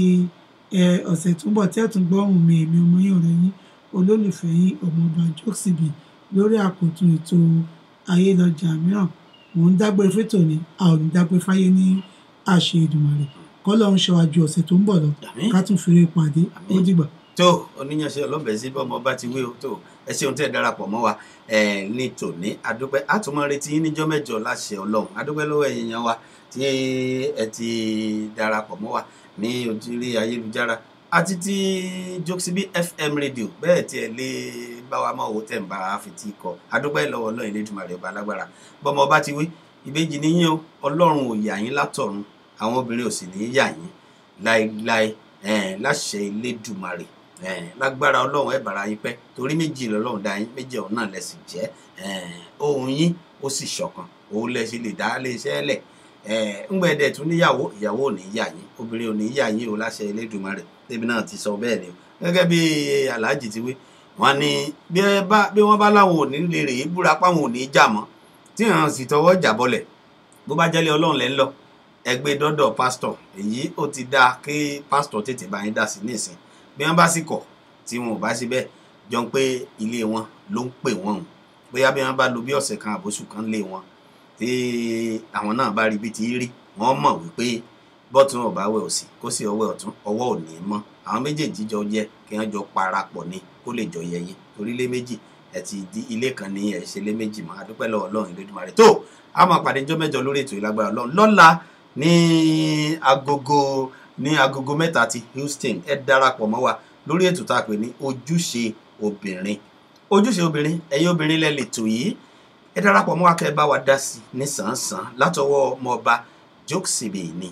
ọ̀sẹ̀ tó ń bọ̀ tí ẹ tún gbọ́ ohùn mi èmi ọmọ yín ọ̀rẹ́ yín olólùfẹ́ yín ọmọọba Jokesibi lórí àkótún ètò ayélujára mìíràn mò ń dágbére fẹ́tò ni a ò ní dágbére fáyé ní àṣẹ Èdùmàrè kọ́lọ́ ń ṣọwájú ọ̀sẹ̀ tó ń bọ̀ lọ ká tún fi rí pàdé ó dìgbà. tó oníyanṣẹ́ ọlọ́bẹ̀ sí bọ́mọ bá ti wé o tó ẹ ṣeun tẹ́ ẹ darapọ̀ mọ́ wa ní tòní adúpẹ́ àtúmọ̀ retí yín níjọ́ mẹ́jọ láṣẹ Ọlọ́run adúpẹ́ lọ́wọ́ ẹ̀yin wa tí ẹ ti darapọ̀ mọ́ wa ní ojúrí ayélujára àti tí Jokesibi FM Radio bẹ́ẹ̀ tí ẹ lè bá wa máa wò tẹ̀ ń bá a fi tí kọ adúpẹ́ lọ́wọ́ Ọlọ́run Elédùmarè ọba alágbára bọ́mọ bá ti wé ìbejì níyìn o Ọlọ́run ò yà yín látọ̀run àwọn obìnrin ò sì ní yà yín láéláé láṣẹ Elédùmarè lágbára Ọlọ́run ẹ bára yín pẹ́ torí méjì lọ́lọ́run dá yín méjì ọ̀hún náà lẹ́sìn jẹ́ ohun yín ó sì ṣọ̀kan òun lẹ́sìn lè dá lé iṣẹ́ lẹ̀ ńgbẹ́dẹ̀ tún níyàwó ìyàwó ò ní yà yín obìnrin ò ní yà yín o láṣẹ Elédùmarè débi náà ti sọ bẹ́ẹ̀ ni o gẹ́gẹ́ bí Alhaji ti wí wọ́n ní bí wọ́n bá láwọn ò ní lè rèé búra páwọn ò ní jà mọ́ tí wọ́n sì tọwọ́ jà bọ́lẹ̀ bó bá jẹ́lé Ọlọ́run lẹ́ ń lọ ẹgbẹ́ dọ́dọ̀ pásítọ̀ èyí ó ti dáa kí pásítọ̀ tètè bá yín dá sí nísìn bí wọ́n bá sì kọ̀ tí wọn ò bá sí bẹ́ẹ̀ jọ pé ilé wọn ló ń pè wọ́n bóyá bí wọ́n bá lo bí ọ̀sẹ̀ kan àbóṣù kan lé wọn tí àwọn náà bá rí bí ti rí wọ́n mọ̀ wípé bọ́tún ọ̀bá wẹ̀ òsì kó sì ọwọ́ ọ̀tún ọwọ́ ò ní mọ́ àwọn méjèèjì jọ jẹ́ kí wọ́n jọ parapọ̀ ni kó lè jọ yẹyẹ torí lé méjì ẹ ti di ilé kan ní ẹ̀ ṣe lé méjì mọ́ adúpẹ́ lọ́wọ́ Ọlọ́run Elédùmarè tó a máa pàdé jọ́ mẹ́jọ lórí ètò ìlágbára Ọlọ́run lọ́la ní agogo mẹ́ta ti Houston ẹ darapọ̀ mọ́ wa lórí ètò tá a pè ní ojúṣe obìnrin ẹ̀yin obìnrin lẹ lè tò yìí ẹ darapọ̀ mọ́ wa kẹ́ ẹ bá wa dá sí ní sàn-án látọwọ́ ọmọọba Jokesibi ni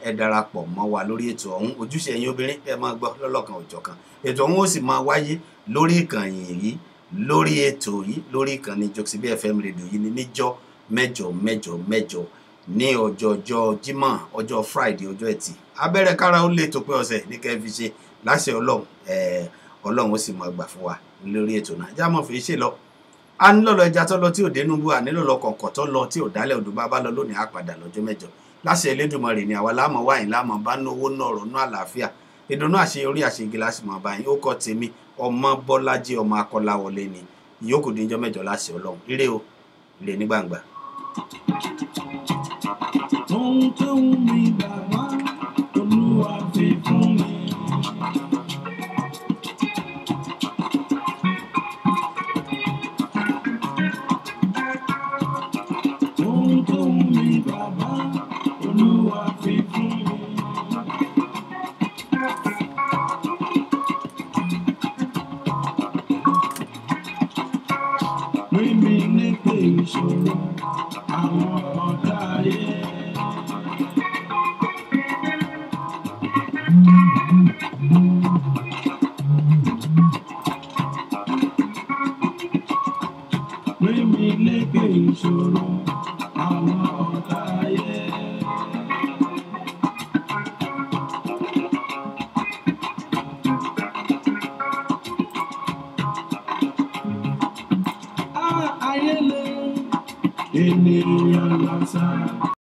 ẹ darapọ̀ mọ́ wa lórí ètò ọ̀hún ojúṣe ẹ̀yin obìnrin ẹ máa gbọ́ lọ́lọ́kan òjọ̀kan ètò ọ̀hún ó sì máa wáyé lórí ìkànnì yìí lórí ètò yìí lórí ìkànnì Jokesibi FM Radio yìí ní níjọ́ mẹ́jọ ní ọjọ́ Jímọ̀ ọjọ́ Friday ọjọ́ Ẹtì abẹ́rẹ́ kára ó lè tó pé ọ̀sẹ̀ ní kẹ́ fi ṣe láṣẹ Ọlọ́run ó sì máa gbà fún wa lórí ètò náà já mọ̀ fi ṣe lọ a ní lọ́lọ́ ẹja tó lọ tí ò dénúbú à nílò lọ kọ̀ọ̀kọ̀ tó lọ tí ò dálẹ̀ odò bá lọ lónìí àpàdà lọ́jọ́ mẹ́jọ láṣẹ Elédùmarè ni àwa láàmọ̀ wáyìn láàmọ̀ bá ná owó náà ọ̀rọ̀ náà àlàáfíà ìdùnnú àṣeyọrí àṣeyege láti mọ̀ báyìí ó kọ́ tèmi ọmọ Bọ́lájí ọmọ Akọ́láwọlé ni ìyókù díjọ́ mẹ́jọ láṣẹ Ọlọ́run ire o ire ní gbangba. Ohun tó ń mi bàbá. ìṣòro àwọn ọ̀tá ayé. Gbé mi lékè ìṣòro àwọn ọ̀tá ayé. Ayé lé ènìyàn lọ́sàn.